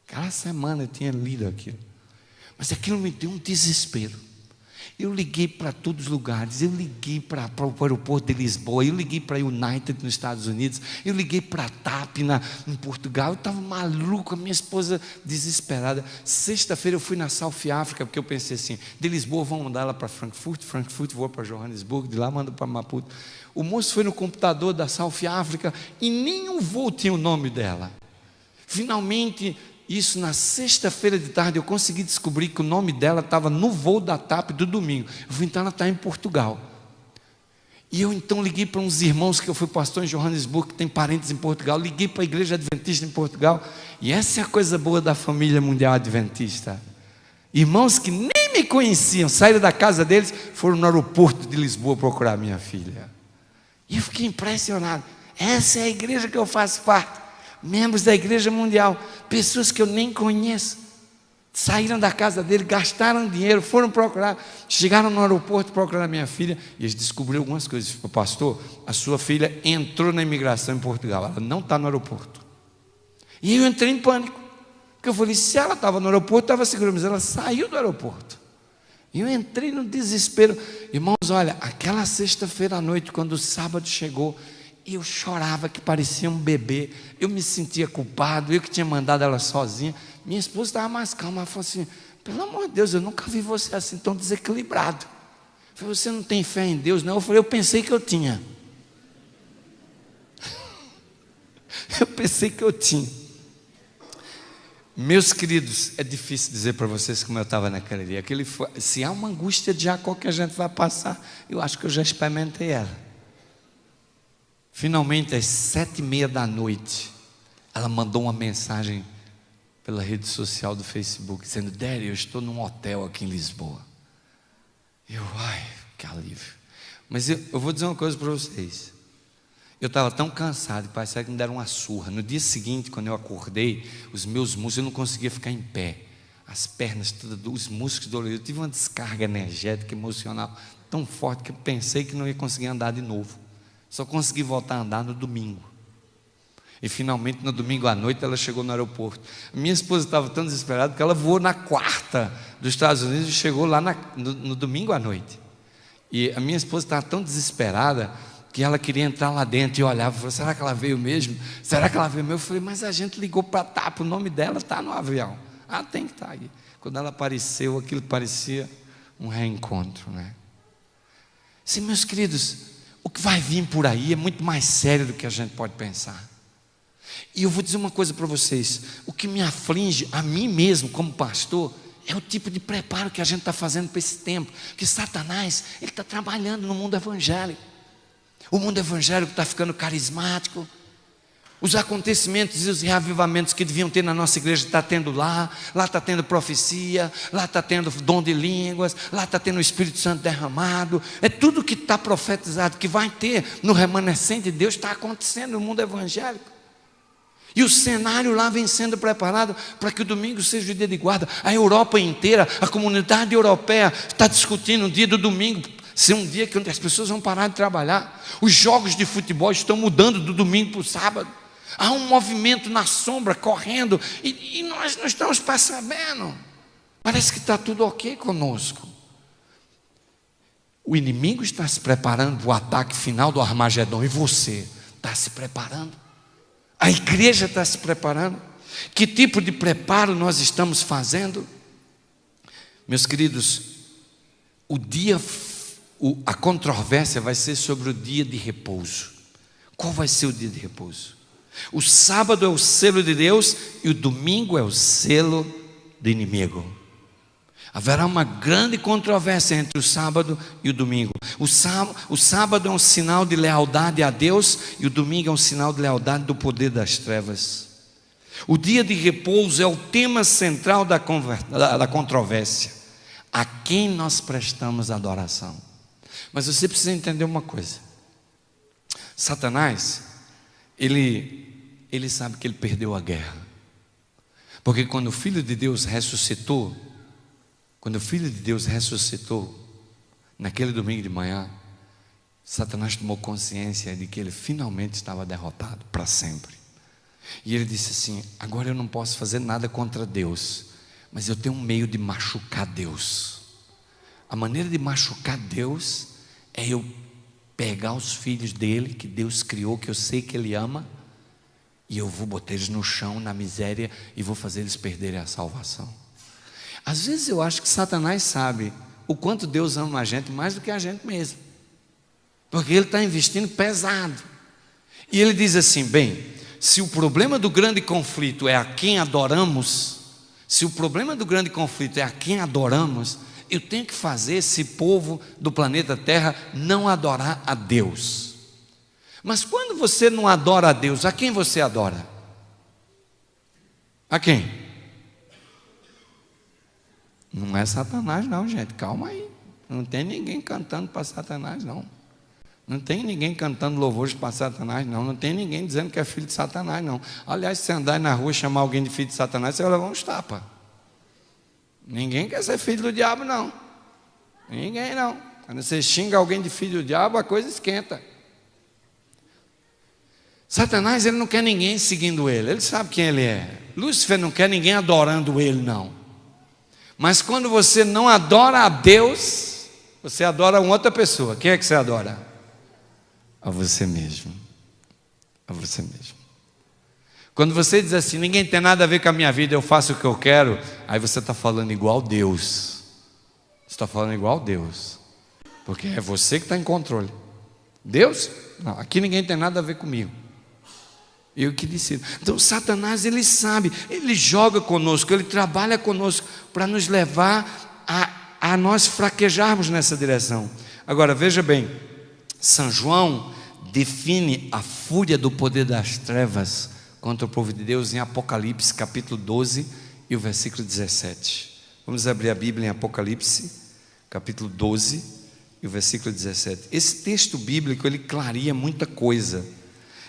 Aquela semana eu tinha lido aquilo. Mas aquilo me deu um desespero. Eu liguei para todos os lugares, eu liguei para o aeroporto de Lisboa, eu liguei para a United nos Estados Unidos, eu liguei para a TAP em Portugal, eu estava maluco, a minha esposa desesperada. Sexta-feira eu fui na South África, porque eu pensei assim, de Lisboa vão mandar ela para Frankfurt voa para Johannesburgo, de lá manda para Maputo. O moço foi no computador da South África e nenhum voo tinha o nome dela. Finalmente, isso na sexta-feira de tarde, eu consegui descobrir que o nome dela estava no voo da TAP do domingo. Eu falei, então ela está em Portugal. E eu então liguei para uns irmãos que eu fui pastor em Johannesburgo, que tem parentes em Portugal. Liguei para a igreja adventista em Portugal. E essa é a coisa boa da família mundial adventista. Irmãos que nem me conheciam, saíram da casa deles, foram no aeroporto de Lisboa procurar minha filha. E eu fiquei impressionado. Essa é a igreja que eu faço parte. Membros da igreja mundial, pessoas que eu nem conheço, saíram da casa dele, gastaram dinheiro, foram procurar, chegaram no aeroporto procurar minha filha, e eles descobriram algumas coisas. Pastor, a sua filha entrou na imigração em Portugal, ela não está no aeroporto. E eu entrei em pânico, porque eu falei, se ela estava no aeroporto, estava segura, mas ela saiu do aeroporto. E eu entrei no desespero. Irmãos, olha, aquela sexta-feira à noite, quando o sábado chegou, E eu chorava que parecia um bebê. Eu me sentia culpado, eu que tinha mandado ela sozinha. Minha esposa estava mais calma, ela falou assim: pelo amor de Deus, eu nunca vi você assim tão desequilibrado. Eu falei: você não tem fé em Deus, não? Eu falei: eu pensei que eu tinha. Eu pensei que eu tinha. Meus queridos, é difícil dizer para vocês como eu estava naquele dia. Se há uma angústia de Jacó que a gente vai passar, eu acho que eu já experimentei ela. Finalmente, às 7:30 da noite, ela mandou uma mensagem pela rede social do Facebook, dizendo: Daddy, eu estou num hotel aqui em Lisboa. Ai, que alívio. Mas eu vou dizer uma coisa para vocês. Eu estava tão cansado que parecia que me deram uma surra. No dia seguinte, quando eu acordei, os meus músculos, eu não conseguia ficar em pé. As pernas, os músculos doloridos. Eu tive uma descarga energética, emocional tão forte que eu pensei que não ia conseguir andar de novo. Só consegui voltar a andar no domingo. E finalmente, no domingo à noite, ela chegou no aeroporto. Minha esposa estava tão desesperada que ela voou na quarta dos Estados Unidos e chegou lá no domingo à noite. E a minha esposa estava tão desesperada que ela queria entrar lá dentro e olhava e falou: será que ela veio mesmo? Será que ela veio mesmo? Eu falei: mas a gente ligou para a TAP, o nome dela está no avião. Ah, tem que estar aí. Quando ela apareceu, aquilo parecia um reencontro, né? Sim, meus queridos, o que vai vir por aí é muito mais sério do que a gente pode pensar. E eu vou dizer uma coisa para vocês: o que me aflige a mim mesmo como pastor é o tipo de preparo que a gente está fazendo para esse tempo. Que Satanás, ele está trabalhando no mundo evangélico. O mundo evangélico está ficando carismático. Os acontecimentos e os reavivamentos que deviam ter na nossa igreja está tendo lá está tendo profecia, lá está tendo dom de línguas, lá está tendo o Espírito Santo derramado. É tudo que está profetizado, que vai ter no remanescente de Deus, está acontecendo no mundo evangélico. E o cenário lá vem sendo preparado para que o domingo seja o dia de guarda. A Europa inteira, a comunidade europeia está discutindo o dia do domingo ser um dia que as pessoas vão parar de trabalhar. Os jogos de futebol estão mudando do domingo para o sábado. Há um movimento na sombra correndo e nós não estamos percebendo. Parece que está tudo ok conosco. O inimigo está se preparando para o ataque final do Armagedon. E você está se preparando? A igreja está se preparando? Que tipo de preparo nós estamos fazendo? Meus queridos, a controvérsia vai ser sobre o dia de repouso. Qual vai ser o dia de repouso? O sábado é o selo de Deus e o domingo é o selo do inimigo. Haverá uma grande controvérsia entre o sábado e o domingo. O sábado é um sinal de lealdade a Deus e o domingo é um sinal de lealdade do poder das trevas. O dia de repouso é o tema central da controvérsia. A quem nós prestamos adoração? Mas você precisa entender uma coisa. Satanás, ele sabe que ele perdeu a guerra. Porque quando o Filho de Deus ressuscitou, naquele domingo de manhã, Satanás tomou consciência de que ele finalmente estava derrotado para sempre. E ele disse assim: agora eu não posso fazer nada contra Deus, mas eu tenho um meio de machucar Deus. A maneira de machucar Deus é eu pegar os filhos dele, que Deus criou, que eu sei que ele ama, e eu vou botar eles no chão, na miséria, e vou fazer eles perderem a salvação. Às vezes eu acho que Satanás sabe o quanto Deus ama a gente mais do que a gente mesmo, porque ele está investindo pesado. E ele diz assim: bem, se o problema do grande conflito é a quem adoramos, eu tenho que fazer esse povo do planeta Terra não adorar a Deus. Mas quando você não adora a Deus, a quem você adora? A quem? Não é Satanás não, gente, calma aí. Não tem ninguém cantando para Satanás não. Não tem ninguém cantando louvores para Satanás não. Não tem ninguém dizendo que é filho de Satanás não. Aliás, se andar na rua e chamar alguém de filho de Satanás, você vai levar uns tapas. Ninguém quer ser filho do diabo não. Ninguém não. Quando você xinga alguém de filho do diabo, a coisa esquenta. Satanás, ele não quer ninguém seguindo ele. Ele sabe quem ele é. Lúcifer não quer ninguém adorando ele não. Mas quando você não adora a Deus, você adora uma outra pessoa. Quem é que você adora? A você mesmo. a você mesmo. Quando você diz assim, ninguém tem nada a ver com a minha vida, eu faço o que eu quero, aí você está falando igual Deus. Você está falando igual Deus, porque é você que está em controle. Deus? Não, aqui ninguém tem nada a ver comigo. Eu que decido. Então Satanás, ele sabe, ele joga conosco, ele trabalha conosco para nos levar a nós fraquejarmos nessa direção. Agora veja bem, São João define a fúria do poder das trevas contra o povo de Deus em Apocalipse capítulo 12 e o versículo 17. Vamos abrir a Bíblia em Apocalipse capítulo 12 e o versículo 17. Esse texto bíblico, ele clareia muita coisa.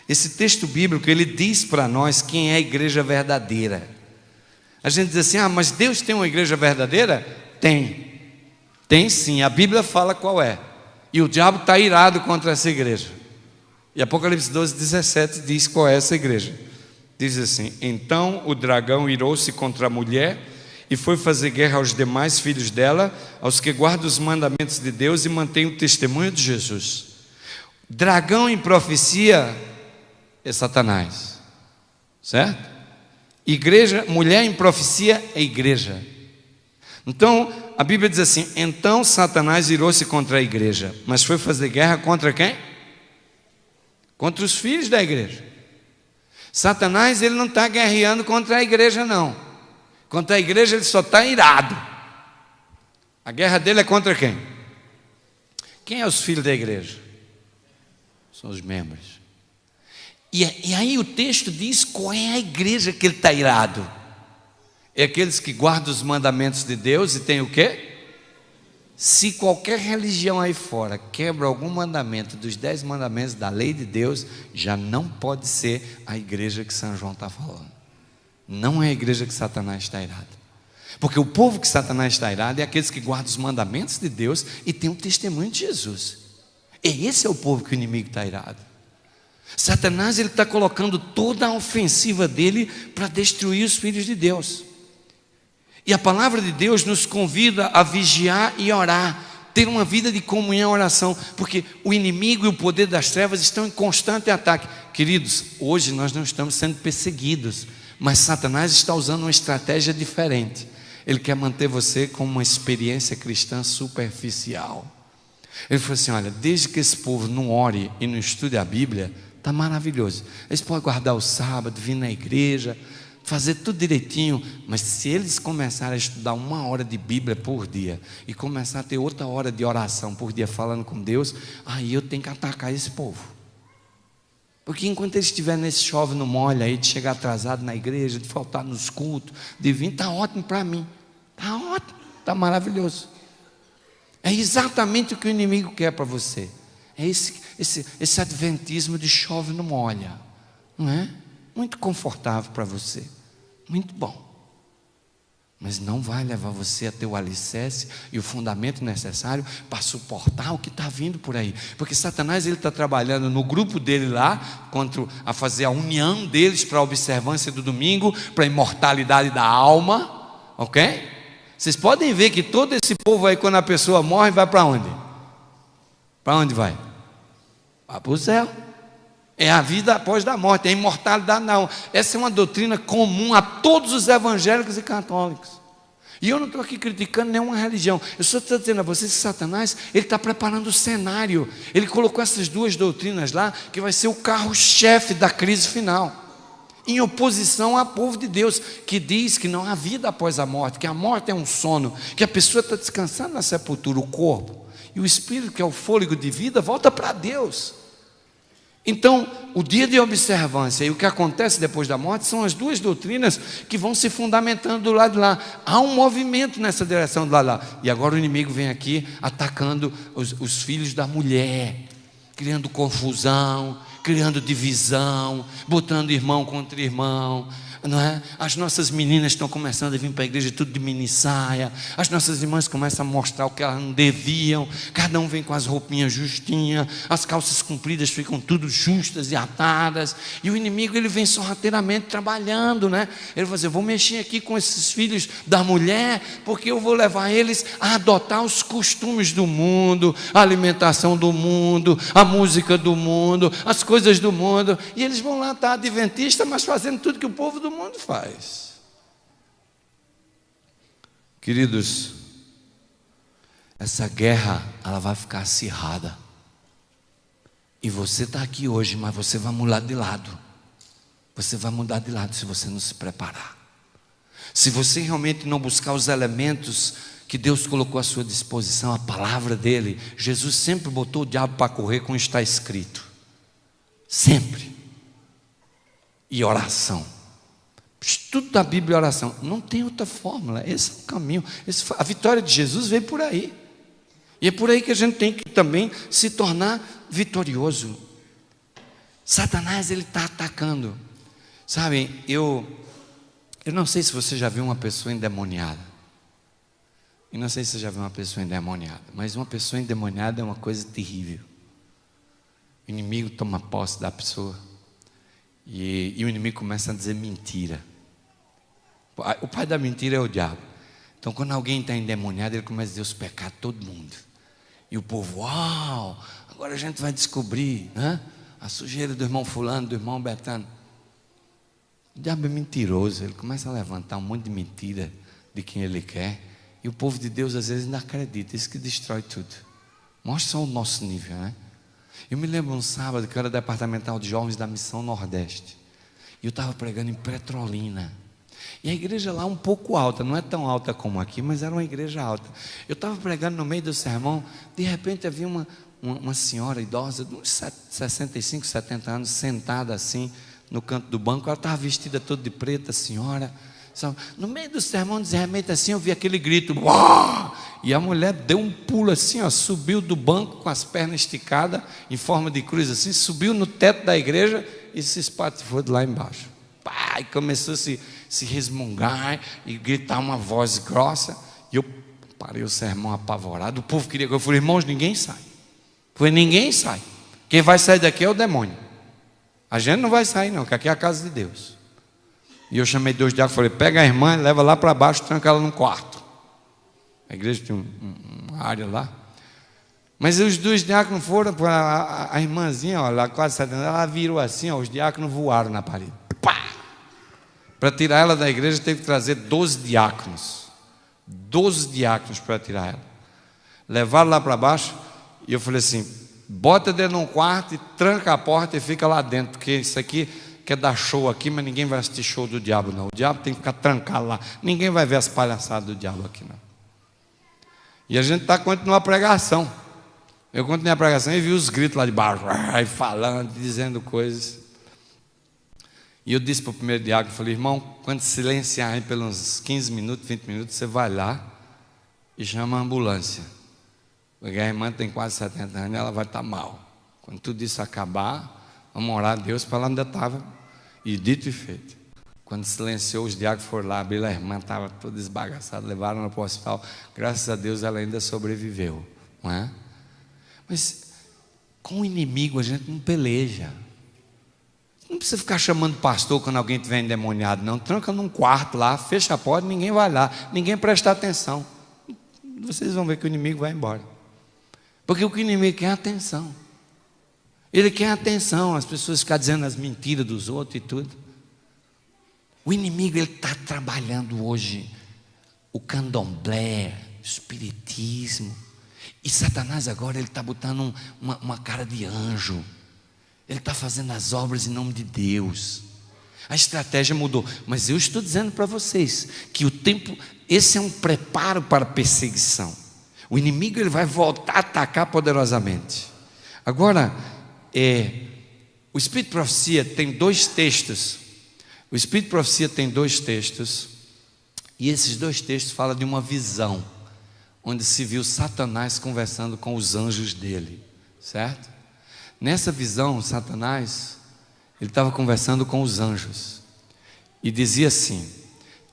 Esse texto bíblico, ele diz para nós quem é a igreja verdadeira. A gente diz assim, mas Deus tem uma igreja verdadeira? Tem sim, a Bíblia fala qual é. E o diabo está irado contra essa igreja. E Apocalipse 12, 17 diz qual é essa igreja. Diz assim, então o dragão irou-se contra a mulher e foi fazer guerra aos demais filhos dela, aos que guardam os mandamentos de Deus e mantêm o testemunho de Jesus. Dragão em profecia é Satanás, certo? Igreja, mulher em profecia é igreja. Então a Bíblia diz assim, então Satanás irou-se contra a igreja, mas foi fazer guerra contra quem? Contra os filhos da igreja. Satanás, ele não está guerreando contra a igreja não. Contra a igreja ele só está irado. A guerra dele é contra quem? Quem é os filhos da igreja? São os membros. E aí o texto diz qual é a igreja que ele está irado. É aqueles que guardam os mandamentos de Deus e tem o quê? Se qualquer religião aí fora quebra algum mandamento dos 10 mandamentos da lei de Deus, já não pode ser a igreja que São João está falando. Não é a igreja que Satanás está irado. Porque o povo que Satanás está irado é aqueles que guardam os mandamentos de Deus e tem o testemunho de Jesus. E esse é o povo que o inimigo está irado. Satanás, ele está colocando toda a ofensiva dele para destruir os filhos de Deus. E a palavra de Deus nos convida a vigiar e orar, ter uma vida de comunhão e oração, porque o inimigo e o poder das trevas estão em constante ataque. Queridos, hoje nós não estamos sendo perseguidos, mas Satanás está usando uma estratégia diferente. Ele quer manter você com uma experiência cristã superficial. Ele falou assim, olha, desde que esse povo não ore e não estude a Bíblia, está maravilhoso. Eles podem guardar o sábado, vir na igreja, fazer tudo direitinho, mas se eles começarem a estudar 1 hora de Bíblia por dia e começar a ter outra hora de oração por dia falando com Deus, aí eu tenho que atacar esse povo. Porque enquanto eles estiverem nesse chove no molho aí, de chegar atrasado na igreja, de faltar nos cultos, de vir, está ótimo para mim, está ótimo, está maravilhoso. É exatamente o que o inimigo quer para você. É esse adventismo de chove no molho, não é? Muito confortável para você, muito bom, mas não vai levar você a ter o alicerce e o fundamento necessário para suportar o que está vindo por aí, porque Satanás, ele está trabalhando no grupo dele lá, a fazer a união deles para a observância do domingo, para a imortalidade da alma, ok? Vocês podem ver que todo esse povo aí, quando a pessoa morre, vai para onde? Para onde vai? Vai para o céu. É a vida após a morte, é a imortalidade não. Essa é uma doutrina comum a todos os evangélicos e católicos. E eu não estou aqui criticando nenhuma religião. Eu só estou dizendo a vocês que Satanás, ele está preparando o cenário. Ele colocou essas duas doutrinas lá, que vai ser o carro-chefe da crise final, em oposição ao povo de Deus, que diz que não há vida após a morte, que a morte é um sono, que a pessoa está descansando na sepultura, o corpo, e o espírito, que é o fôlego de vida, volta para Deus. Então, o dia de observância e o que acontece depois da morte são as duas doutrinas que vão se fundamentando do lado de lá. Há um movimento nessa direção do lado de lá. E agora o inimigo vem aqui atacando os filhos da mulher, criando confusão, criando divisão, botando irmão contra irmão, não é? As nossas meninas estão começando a vir para a igreja tudo de mini saia, as nossas irmãs começam a mostrar o que elas não deviam, cada um vem com as roupinhas justinhas, as calças compridas ficam tudo justas e atadas, e o inimigo ele vem sorrateiramente trabalhando, né? Ele vai dizer, vou mexer aqui com esses filhos da mulher, porque eu vou levar eles a adotar os costumes do mundo, a alimentação do mundo, a música do mundo, as coisas do mundo, e eles vão lá estar adventista, mas fazendo tudo que o povo do mundo faz. Queridos, essa guerra ela vai ficar acirrada, e você está aqui hoje, mas você vai mudar de lado. Você vai mudar de lado se você não se preparar. Se você realmente não buscar os elementos que Deus colocou à sua disposição, a palavra dele. Jesus sempre botou o diabo para correr com o que está escrito. Sempre. E oração. Estudo da Bíblia e oração. Não tem outra fórmula. Esse é o caminho. A vitória de Jesus veio por aí. E é por aí que a gente tem que também se tornar vitorioso. Satanás, ele está atacando. Sabe, eu não sei se você já viu uma pessoa endemoniada. Eu não sei se você já viu uma pessoa endemoniada. Mas uma pessoa endemoniada é uma coisa terrível. O inimigo toma posse da pessoa. E o inimigo começa a dizer mentira. O pai da mentira é o diabo. Então quando alguém está endemoniado, ele começa a dizer os pecados de todo mundo. E o povo, uau, agora a gente vai descobrir, né? A sujeira do irmão fulano, do irmão Betano. O diabo é mentiroso, ele começa a levantar um monte de mentira de quem ele quer. E o povo de Deus às vezes não acredita, isso que destrói tudo. Mostra só o nosso nível, né? Eu me lembro um sábado que eu era departamental de jovens da Missão Nordeste. E eu estava pregando em Petrolina. E a igreja lá um pouco alta, não é tão alta como aqui, mas era uma igreja alta. Eu estava pregando no meio do sermão, de repente havia uma senhora idosa, de uns 65, 70 anos, sentada assim, no canto do banco. Ela estava vestida toda de preto, a senhora. No meio do sermão, de repente assim, eu vi aquele grito, uau! E a mulher deu um pulo assim, ó, subiu do banco com as pernas esticadas, em forma de cruz assim, subiu no teto da igreja e se espatifou de lá embaixo. Pá, e começou a se resmungar e gritar uma voz grossa. E eu parei o sermão apavorado. O povo queria que eu falei, irmãos, ninguém sai. Ninguém sai. Quem vai sair daqui é o demônio. A gente não vai sair não, que aqui é a casa de Deus. E eu chamei 2 diáconos e falei, pega a irmã, leva lá para baixo, tranca ela num quarto. A igreja tem uma área lá. Mas os 2 diáconos foram, a irmãzinha, ó, lá quase 70 anos, ela virou assim, ó, os diáconos voaram na parede. Pá! Para tirar ela da igreja teve que trazer 12 diáconos. 12 diáconos para tirar ela. Levaram lá para baixo e eu falei assim, bota dentro de um quarto e tranca a porta e fica lá dentro, porque isso aqui quer dar show aqui, mas ninguém vai assistir show do diabo não. O diabo tem que ficar trancado lá. Ninguém vai ver as palhaçadas do diabo aqui não. E a gente está continuando a pregação. Eu continuei a pregação e vi os gritos lá de baixo, falando, dizendo coisas. E eu disse para o primeiro diácono, falei, irmão, quando silenciar aí pelos 15 minutos, 20 minutos, você vai lá e chama a ambulância. Porque a irmã tem quase 70 anos e ela vai estar mal. Quando tudo isso acabar, vamos orar a Deus para ela ainda estava. E dito e feito. Quando silenciou, os diáconos foram lá, abriram, a irmã estava toda esbagaçada, levaram ela para o hospital. Graças a Deus ela ainda sobreviveu, não é? Mas com o inimigo a gente não peleja. Não precisa ficar chamando pastor quando alguém estiver endemoniado, não. Tranca num quarto lá, fecha a porta, ninguém vai lá, ninguém presta atenção. Vocês vão ver que o inimigo vai embora. Porque o que o inimigo quer é atenção. Ele quer atenção, as pessoas ficam dizendo as mentiras dos outros e tudo. O inimigo ele está trabalhando hoje o candomblé, o espiritismo. E Satanás agora ele está botando uma cara de anjo. Ele está fazendo as obras em nome de Deus. A estratégia mudou. Mas eu estou dizendo para vocês que o tempo, esse é um preparo para a perseguição. O inimigo ele vai voltar a atacar poderosamente. Agora, o Espírito de Profecia tem 2 textos. O Espírito de Profecia tem 2 textos. E esses 2 textos falam de uma visão, onde se viu Satanás conversando com os anjos dele, certo? Nessa visão, Satanás, ele estava conversando com os anjos. e dizia assim: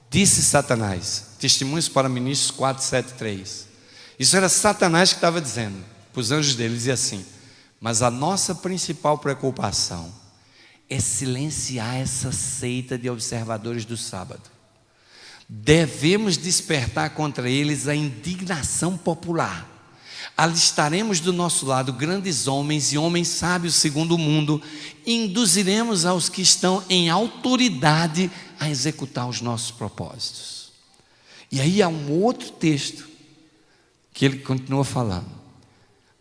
disse Satanás, Testemunhos para Ministros 4, 7, 3. Isso era Satanás que estava dizendo para os anjos dele, dizia assim: mas a nossa principal preocupação é silenciar essa seita de observadores do sábado. Devemos despertar contra eles a indignação popular. Alistaremos do nosso lado grandes homens e homens sábios segundo o mundo, e induziremos aos que estão em autoridade a executar os nossos propósitos. E aí há um outro texto que ele continua falando: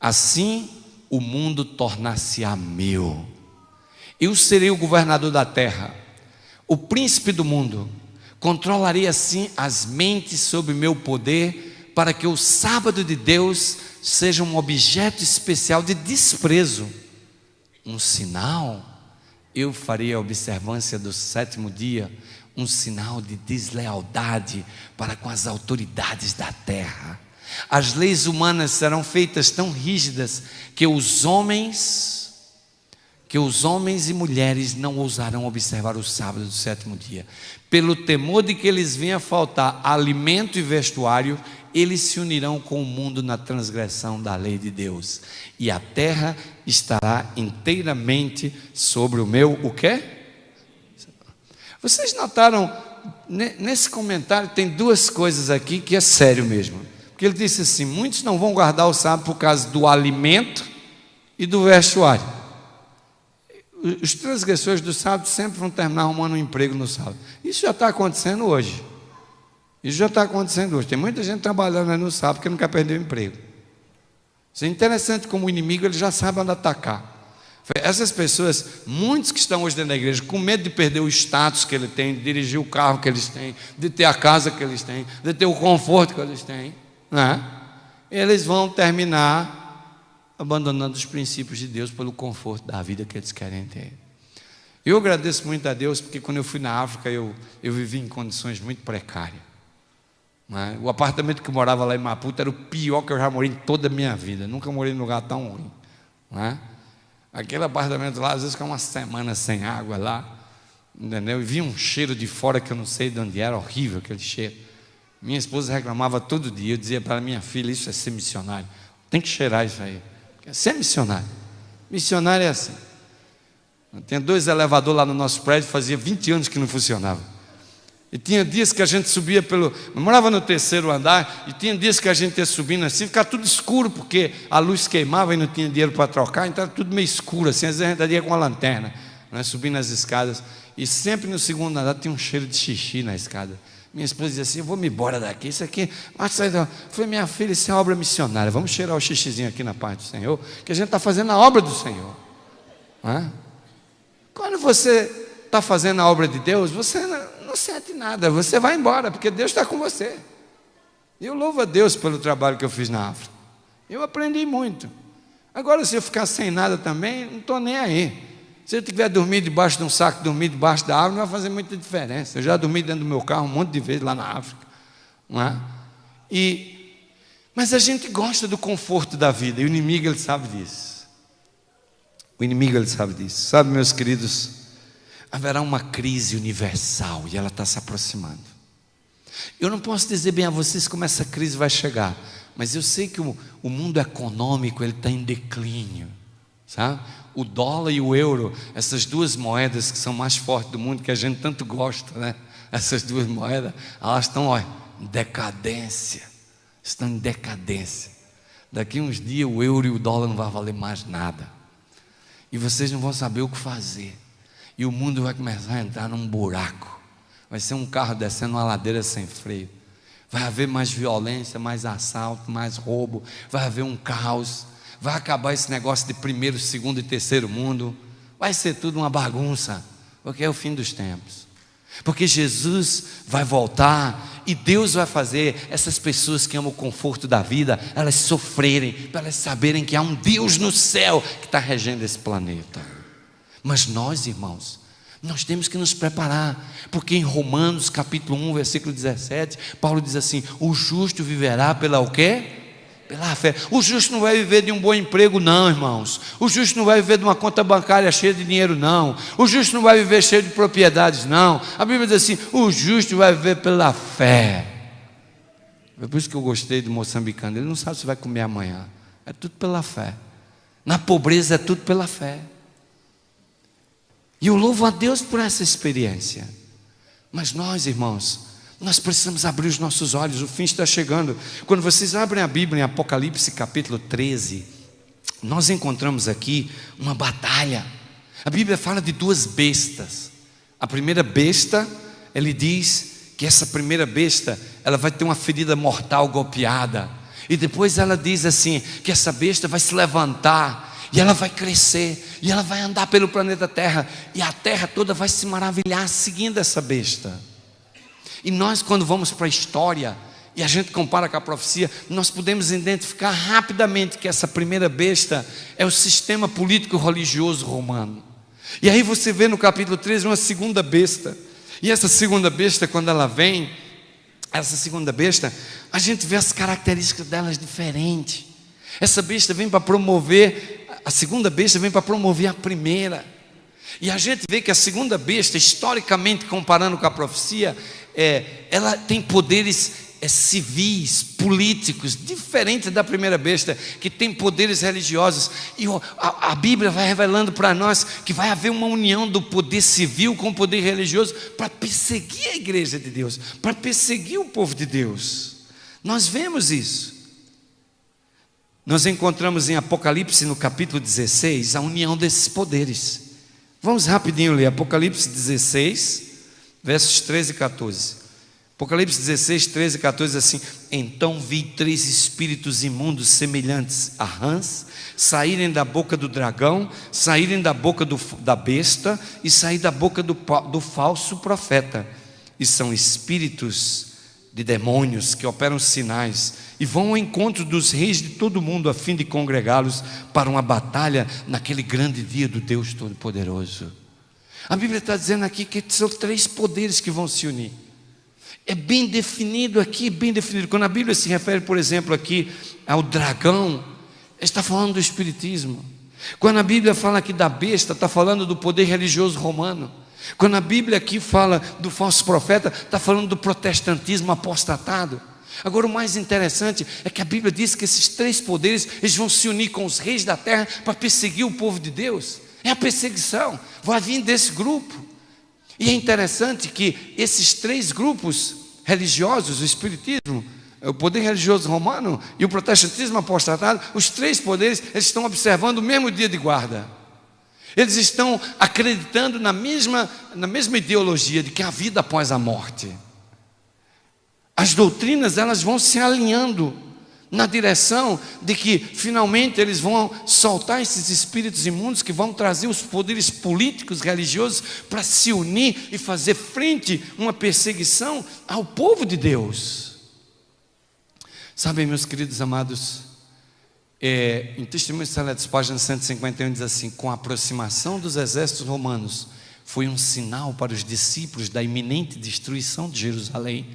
assim o mundo tornar-se-á meu, eu serei o governador da terra, o príncipe do mundo, controlarei assim as mentes sob meu poder, para que o sábado de Deus seja um objeto especial de desprezo, um sinal. Eu farei a observância do sétimo dia um sinal de deslealdade para com as autoridades da terra. As leis humanas serão feitas tão rígidas que os homens e mulheres não ousarão observar o sábado do sétimo dia. Pelo temor de que eles venham a faltar alimento e vestuário, eles se unirão com o mundo na transgressão da lei de Deus, e a terra estará inteiramente sobre o meu, o quê? Vocês notaram, nesse comentário tem duas coisas aqui que é sério mesmo, porque ele disse assim: muitos não vão guardar o sábado por causa do alimento e do vestuário. Os transgressores do sábado sempre vão terminar arrumando um emprego no sábado. Isso já está acontecendo hoje. Tem muita gente trabalhando aí no sábado que não quer perder o emprego. Isso é interessante como o inimigo ele já sabe onde atacar. Essas pessoas, muitos que estão hoje dentro da igreja, com medo de perder o status que ele tem, de dirigir o carro que eles têm, de ter a casa que eles têm, de ter o conforto que eles têm, né? Eles vão terminar abandonando os princípios de Deus pelo conforto da vida que eles querem ter. Eu agradeço muito a Deus, porque quando eu fui na África, eu vivi em condições muito precárias, né? O apartamento que eu morava lá em Maputo era o pior que eu já morei em toda a minha vida. Nunca morei num lugar tão ruim, né? Aquele apartamento lá, às vezes, ficava uma semana sem água lá, entendeu? E vinha um cheiro de fora que eu não sei de onde era, horrível aquele cheiro. Minha esposa reclamava todo dia. Eu dizia para minha filha: isso é ser missionário, tem que cheirar isso aí. Ser missionário. Missionário é assim. Tinha 2 elevadores lá no nosso prédio, fazia 20 anos que não funcionava. E tinha dias que a gente subia eu morava no 3º andar, e tinha dias que a gente ia subindo assim, ficava tudo escuro, porque a luz queimava e não tinha dinheiro para trocar, então era tudo meio escuro assim. Às vezes a gente ia com uma lanterna, né, subindo as escadas, e sempre no 2º andar tinha um cheiro de xixi na escada. Minha esposa dizia assim: eu vou me embora daqui, isso aqui, eu falei: minha filha, isso é obra missionária, vamos cheirar o xixizinho aqui na parte do Senhor, que a gente está fazendo a obra do Senhor, não é? Quando você está fazendo a obra de Deus, você não sente nada, você vai embora, porque Deus está com você. Eu louvo a Deus pelo trabalho que eu fiz na África, eu aprendi muito. Agora, se eu ficar sem nada também, não estou nem aí. Se eu tiver dormido debaixo de um saco, dormir debaixo da árvore, não vai fazer muita diferença. Eu já dormi dentro do meu carro um monte de vezes lá na África, não é? Mas a gente gosta do conforto da vida, e o inimigo ele sabe disso. Sabe, meus queridos, haverá uma crise universal e ela está se aproximando. Eu não posso dizer bem a vocês como essa crise vai chegar, mas eu sei que o mundo econômico ele está em declínio, sabe? O dólar e o euro, essas 2 moedas que são mais fortes do mundo, que a gente tanto gosta, né? Essas 2 moedas, elas estão em decadência. Estão em decadência. Daqui uns dias o euro e o dólar não vão valer mais nada. E vocês não vão saber o que fazer. E o mundo vai começar a entrar num buraco. Vai ser um carro descendo uma ladeira sem freio. Vai haver mais violência, mais assalto, mais roubo. Vai haver um caos. Vai acabar esse negócio de 1º, 2º e 3º mundo. Vai ser tudo uma bagunça, porque é o fim dos tempos. Porque Jesus vai voltar e Deus vai fazer essas pessoas que amam o conforto da vida, elas sofrerem, para elas saberem que há um Deus no céu que está regendo esse planeta. Mas nós, irmãos, nós temos que nos preparar, porque em Romanos capítulo 1, versículo 17, Paulo diz assim: o justo viverá pela o quê? Pela fé. O justo não vai viver de um bom emprego, não, irmãos. O justo não vai viver de uma conta bancária cheia de dinheiro, não. O justo não vai viver cheio de propriedades, não. A Bíblia diz assim: o justo vai viver pela fé. É por isso que eu gostei do moçambicano. Ele não sabe se vai comer amanhã. É tudo pela fé. Na pobreza é tudo pela fé. E eu louvo a Deus por essa experiência. Mas nós, irmãos, nós precisamos abrir os nossos olhos. O fim está chegando. Quando vocês abrem a Bíblia em Apocalipse capítulo 13, nós encontramos aqui uma batalha. A Bíblia fala de duas bestas. A primeira besta, ele diz que essa primeira besta, ela vai ter uma ferida mortal golpeada. E depois ela diz assim, que essa besta vai se levantar, e ela vai crescer, e ela vai andar pelo planeta Terra, e a Terra toda vai se maravilhar seguindo essa besta. E nós, quando vamos para a história, e a gente compara com a profecia, nós podemos identificar rapidamente que essa primeira besta é o sistema político religioso romano. E aí você vê no capítulo 13 uma segunda besta. E essa segunda besta, quando ela vem, essa segunda besta, a gente vê as características delas diferentes. Essa besta vem para promover, a segunda besta vem para promover a primeira. E a gente vê que a segunda besta, historicamente comparando com a profecia, ela tem poderes civis, políticos, diferentes da primeira besta, que tem poderes religiosos. E a Bíblia vai revelando para nós que vai haver uma união do poder civil com o poder religioso para perseguir a igreja de Deus, para perseguir o povo de Deus. Nós vemos isso. Nós encontramos em Apocalipse no capítulo 16 a união desses poderes. Vamos rapidinho ler Apocalipse 16, versos 13 e 14. Apocalipse 16, 13 e 14 assim: então vi 3 espíritos imundos semelhantes a rãs saírem da boca do dragão, saírem da boca da besta e sair da boca do falso profeta. E são espíritos de demônios que operam sinais e vão ao encontro dos reis de todo o mundo a fim de congregá-los para uma batalha naquele grande dia do Deus Todo-Poderoso. A Bíblia está dizendo aqui que são 3 poderes que vão se unir. É bem definido aqui, bem definido. Quando a Bíblia se refere, por exemplo, aqui ao dragão, está falando do espiritismo. Quando a Bíblia fala aqui da besta, está falando do poder religioso romano. Quando a Bíblia aqui fala do falso profeta, está falando do protestantismo apostatado. Agora o mais interessante é que a Bíblia diz que esses 3 poderes, eles vão se unir com os reis da terra para perseguir o povo de Deus. É a perseguição, vai vir desse grupo. E é interessante que esses 3 grupos religiosos, o espiritismo, o poder religioso romano e o protestantismo apostatado, os 3 poderes, eles estão observando o mesmo dia de guarda. Eles estão acreditando na mesma ideologia de que há vida após a morte. As doutrinas, elas vão se alinhando na direção de que finalmente eles vão soltar esses espíritos imundos que vão trazer os poderes políticos, religiosos para se unir e fazer frente a uma perseguição ao povo de Deus. Sabem, meus queridos amados, em Testemunhos Seletos, página 151, diz assim: com a aproximação dos exércitos romanos, foi um sinal para os discípulos da iminente destruição de Jerusalém.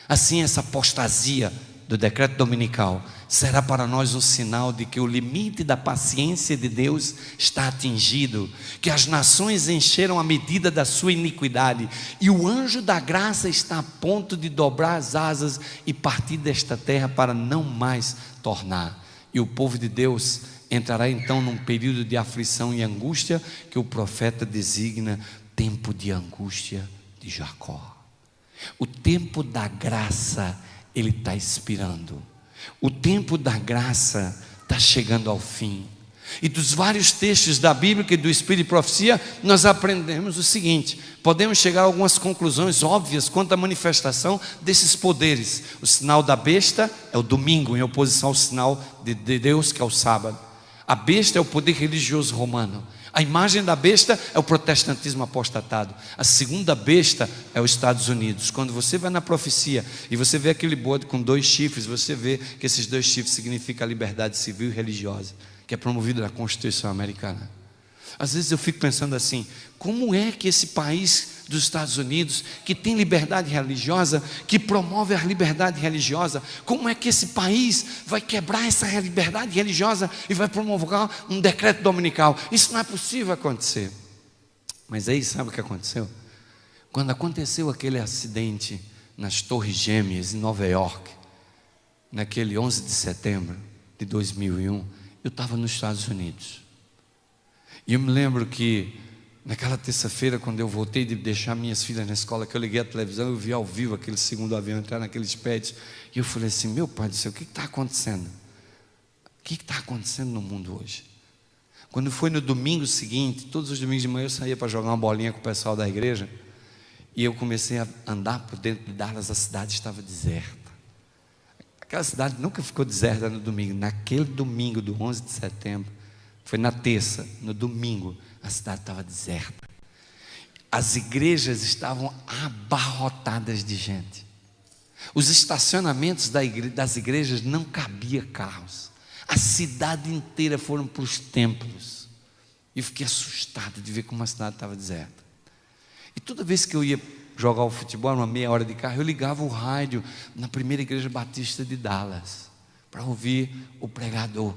Assim, essa apostasia do decreto dominical será para nós um sinal de que o limite da paciência de Deus está atingido, que as nações encheram a medida da sua iniquidade e o anjo da graça está a ponto de dobrar as asas e partir desta terra para não mais tornar. E o povo de Deus entrará então num período de aflição e angústia que o profeta designa tempo de angústia de Jacó. O tempo da graça, ele está expirando. O tempo da graça está chegando ao fim. E dos vários textos da Bíblia e do Espírito de Profecia, nós aprendemos o seguinte: podemos chegar a algumas conclusões óbvias quanto à manifestação desses poderes. O sinal da besta é o domingo, em oposição ao sinal de Deus, que é o sábado. A besta é o poder religioso romano. A imagem da besta é o protestantismo apostatado. A segunda besta é os Estados Unidos. Quando você vai na profecia e você vê aquele bode com 2 chifres, você vê que esses 2 chifres significam a liberdade civil e religiosa, que é promovida na Constituição americana. Às vezes eu fico pensando assim: como é que esse país dos Estados Unidos, que tem liberdade religiosa, que promove a liberdade religiosa, como é que esse país vai quebrar essa liberdade religiosa e vai promover um decreto dominical? Isso não é possível acontecer. Mas aí sabe o que aconteceu? Quando aconteceu aquele acidente nas Torres Gêmeas em Nova York, naquele 11 de setembro de 2001, eu estava nos Estados Unidos. E eu me lembro que naquela terça-feira, quando eu voltei de deixar minhas filhas na escola, que eu liguei a televisão, eu vi ao vivo aquele segundo avião entrar naqueles prédios, e eu falei assim: meu pai do céu, o que está acontecendo? O que está acontecendo no mundo hoje? Quando foi no domingo seguinte, todos os domingos de manhã eu saía para jogar uma bolinha com o pessoal da igreja, e eu comecei a andar por dentro de Dallas, a cidade estava deserta. Aquela cidade nunca ficou deserta no domingo. Naquele domingo do 11 de setembro, foi na terça, no domingo, a cidade estava deserta. As igrejas estavam abarrotadas de gente. Os estacionamentos das igrejas não cabia carros. A cidade inteira foram para os templos. E eu fiquei assustado de ver como a cidade estava deserta. E toda vez que eu ia jogar o futebol, uma meia hora de carro, eu ligava o rádio na primeira igreja batista de Dallas, para ouvir o pregador.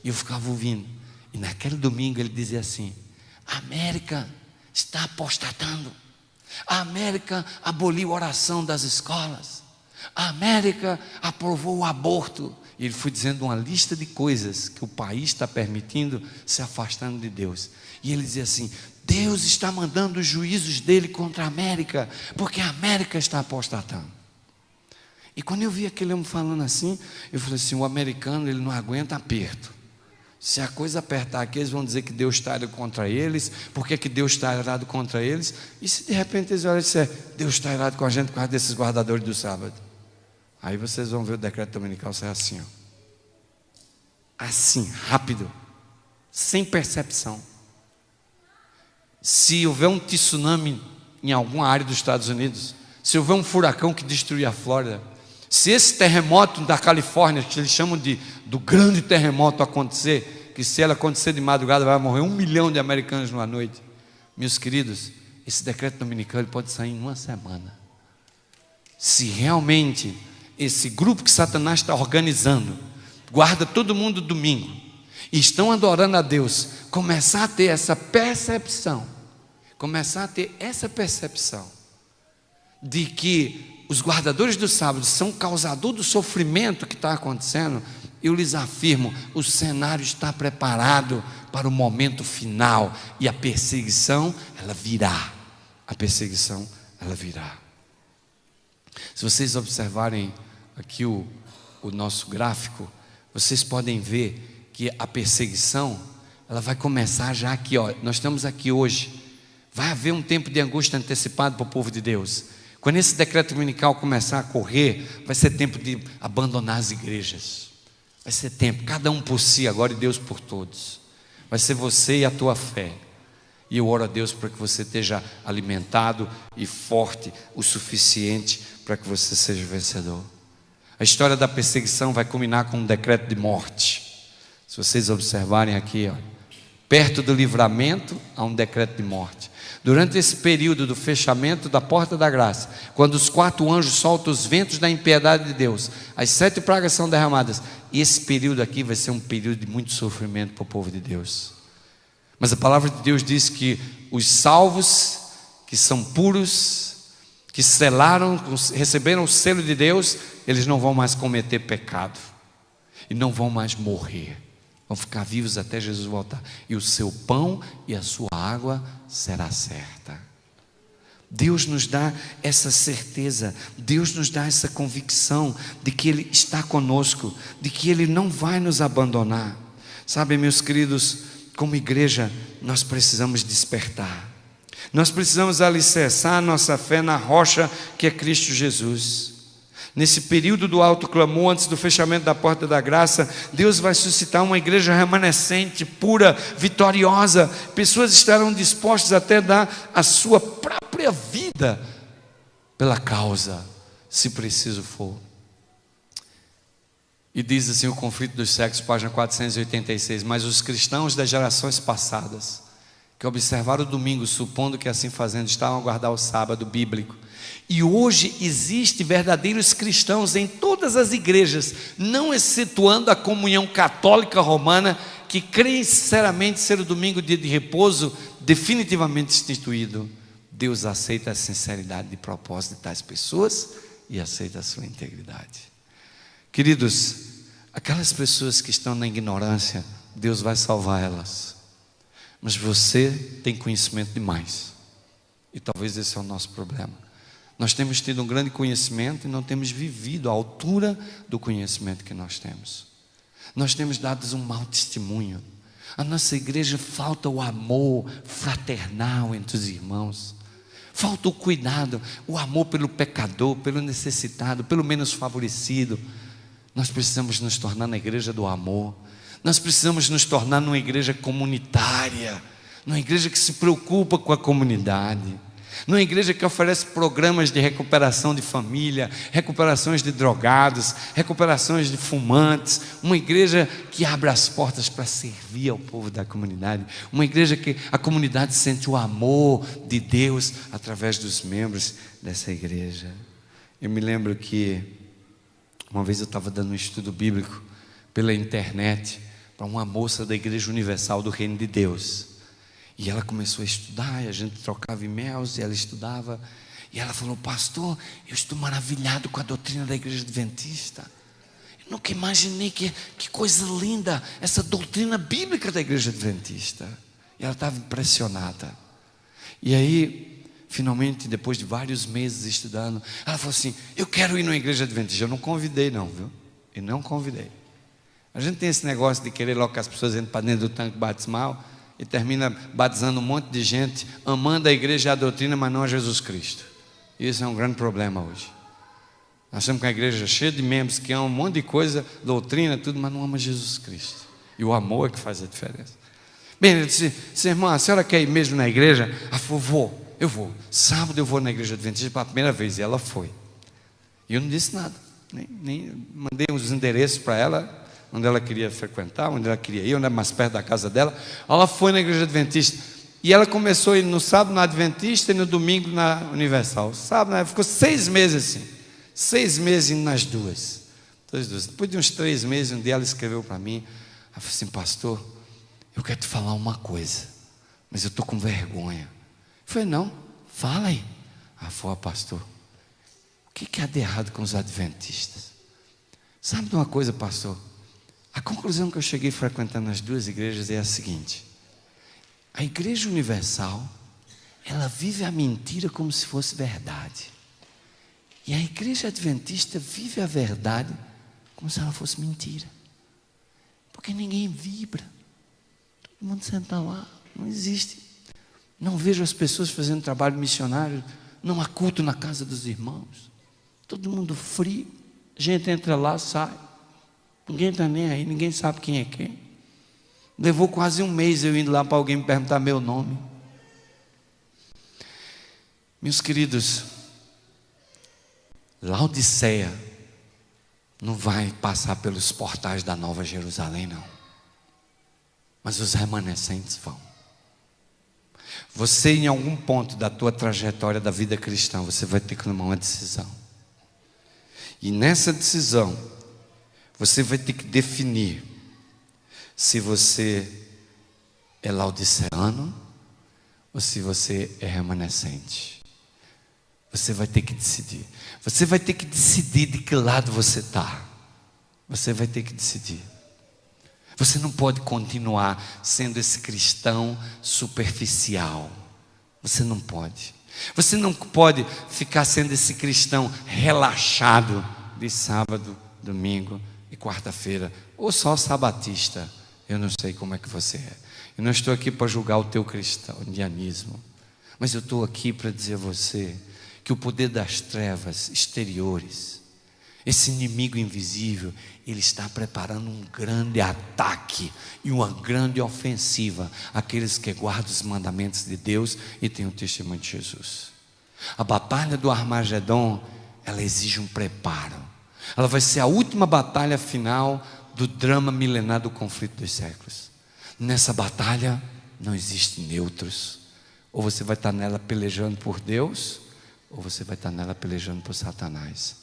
E eu ficava ouvindo. E naquele domingo ele dizia assim: a América está apostatando. A América aboliu a oração das escolas. A América aprovou o aborto. E ele foi dizendo uma lista de coisas que o país está permitindo, se afastando de Deus. E ele dizia assim: Deus está mandando os juízos dele contra a América, porque a América está apostatando. E quando eu vi aquele homem falando assim, eu falei assim: o americano, ele não aguenta aperto. Se a coisa apertar aqui, eles vão dizer que Deus está irado contra eles. Por que Deus está irado contra eles? E se de repente eles olharem e disserem: Deus está irado com a gente por causa desses guardadores do sábado? Aí vocês vão ver o decreto dominical ser assim, ó. Assim, rápido, sem percepção. Se houver um tsunami em alguma área dos Estados Unidos, se houver um furacão que destruir a Flórida, se esse terremoto da Califórnia, que eles chamam do grande terremoto, acontecer, que se ele acontecer de madrugada vai morrer 1 milhão de americanos numa noite, meus queridos, esse decreto dominical ele pode sair em uma semana. Se realmente esse grupo que Satanás está organizando, guarda todo mundo domingo, e estão adorando a Deus, começar a ter essa percepção, de que os guardadores do sábado são causador do sofrimento que está acontecendo, eu lhes afirmo, o cenário está preparado para o momento final, e a perseguição, ela virá. Se vocês observarem aqui o nosso gráfico, vocês podem ver que a perseguição, ela vai começar já aqui, ó. Nós estamos aqui hoje. Vai haver um tempo de angústia antecipado para o povo de Deus. Quando esse decreto dominical começar a correr, vai ser tempo de abandonar as igrejas. Vai ser tempo, cada um por si agora e Deus por todos. Vai ser você e a tua fé. E eu oro a Deus para que você esteja alimentado e forte o suficiente para que você seja vencedor. A história da perseguição vai culminar com um decreto de morte. Se vocês observarem aqui, ó, perto do livramento há um decreto de morte. Durante esse período do fechamento da porta da graça, quando os 4 anjos soltam os ventos da impiedade de Deus, as 7 pragas são derramadas, e esse período aqui vai ser um período de muito sofrimento para o povo de Deus. Mas a palavra de Deus diz que os salvos, que são puros, que selaram, receberam o selo de Deus, eles não vão mais cometer pecado, e não vão mais morrer, vão ficar vivos até Jesus voltar, e o seu pão e a sua água será certa. Deus nos dá essa certeza, Deus nos dá essa convicção de que Ele está conosco, de que Ele não vai nos abandonar. Sabe, meus queridos, como igreja, nós precisamos despertar. Nós precisamos alicerçar a nossa fé na rocha que é Cristo Jesus. Nesse período do alto clamor, antes do fechamento da porta da graça, Deus vai suscitar uma igreja remanescente, pura, vitoriosa. Pessoas estarão dispostas até a dar a sua própria vida pela causa, se preciso for. E diz assim o Conflito dos Séculos, página 486, mas os cristãos das gerações passadas que observaram o domingo, supondo que assim fazendo estavam a guardar o sábado bíblico. E hoje existe verdadeiros cristãos em todas as igrejas, não excetuando a comunhão católica romana, que creem sinceramente ser o domingo dia de repouso definitivamente instituído. Deus aceita a sinceridade de propósito de tais pessoas e aceita a sua integridade. Queridos, aquelas pessoas que estão na ignorância, Deus vai salvar elas. Mas você tem conhecimento demais. E talvez esse é o nosso problema. Nós temos tido um grande conhecimento e não temos vivido à altura do conhecimento que nós temos. Nós temos dado um mau testemunho. A nossa igreja falta o amor fraternal entre os irmãos. Falta o cuidado, o amor pelo pecador, pelo necessitado, pelo menos favorecido. Nós precisamos nos tornar na igreja do amor. Nós precisamos nos tornar numa igreja comunitária, numa igreja que se preocupa com a comunidade, numa igreja que oferece programas de recuperação de família, recuperações de drogados, recuperações de fumantes, uma igreja que abre as portas para servir ao povo da comunidade, uma igreja que a comunidade sente o amor de Deus através dos membros dessa igreja. Eu me lembro que uma vez eu estava dando um estudo bíblico pela internet para uma moça da Igreja Universal do Reino de Deus, e ela começou a estudar, e a gente trocava e-mails, e ela estudava, e ela falou: pastor, eu estou maravilhado com a doutrina da Igreja Adventista. Eu nunca imaginei que coisa linda, essa doutrina bíblica da Igreja Adventista. E ela estava impressionada. E aí, finalmente, depois de vários meses estudando, ela falou assim: eu quero ir na Igreja Adventista. Eu não convidei não, viu? Eu não convidei. A gente tem esse negócio de querer logo que as pessoas entrem para dentro do tanque batismal e termina batizando um monte de gente, amando a igreja e a doutrina, mas não a Jesus Cristo. Isso é um grande problema hoje. Nós estamos com a igreja cheia de membros que amam um monte de coisa, doutrina, tudo, mas não ama Jesus Cristo. E o amor é que faz a diferença. Bem, ele disse: irmã, a senhora quer ir mesmo na igreja? Ela falou: eu vou. Sábado eu vou na igreja adventista pela primeira vez. E ela foi. E eu não disse nada. Nem mandei uns endereços para ela, onde ela queria frequentar, onde ela queria ir, onde era mais perto da casa dela. Ela foi na igreja adventista. E ela começou a ir no sábado na Adventista e no domingo na Universal. Sábado, ela ficou 6 meses assim. 6 meses indo nas duas. Depois de uns 3 meses, um dia ela escreveu para mim. Ela falou assim: pastor, eu quero te falar uma coisa, mas eu estou com vergonha. Eu falei: não, fala aí. Ela falou: pastor, o que há de errado com os adventistas? Sabe de uma coisa, pastor? A conclusão que eu cheguei frequentando as duas igrejas é a seguinte: a Igreja Universal, ela vive a mentira como se fosse verdade, e a Igreja Adventista vive a verdade como se ela fosse mentira, porque ninguém vibra, todo mundo senta lá, não existe. Não vejo as pessoas fazendo trabalho missionário, não há culto na casa dos irmãos, todo mundo frio, gente entra lá, sai, ninguém está nem aí, ninguém sabe quem é quem. Levou quase um mês eu indo lá para alguém me perguntar meu nome. Meus queridos, Laodiceia não vai passar pelos portais da Nova Jerusalém, não, mas os remanescentes vão. Você, em algum ponto da tua trajetória da vida cristã, você vai ter que tomar uma decisão, e nessa decisão você vai ter que definir se você é laodiceano ou se você é remanescente. Você vai ter que decidir. Você vai ter que decidir de que lado você está. Você vai ter que decidir. Você não pode continuar sendo esse cristão superficial. Você não pode. Você não pode ficar sendo esse cristão relaxado de sábado, domingo e quarta-feira, ou só sabatista. Eu não sei como é que você é. Eu não estou aqui para julgar o teu cristianismo, mas eu estou aqui para dizer a você que o poder das trevas exteriores, esse inimigo invisível, ele está preparando um grande ataque e uma grande ofensiva àqueles que guardam os mandamentos de Deus e têm o testemunho de Jesus. A batalha do Armagedon, ela exige um preparo. Ela vai ser a última batalha final do drama milenar do conflito dos séculos. Nessa batalha, Não existe neutros. Ou você vai estar nela pelejando por Deus, ou você vai estar nela pelejando por Satanás.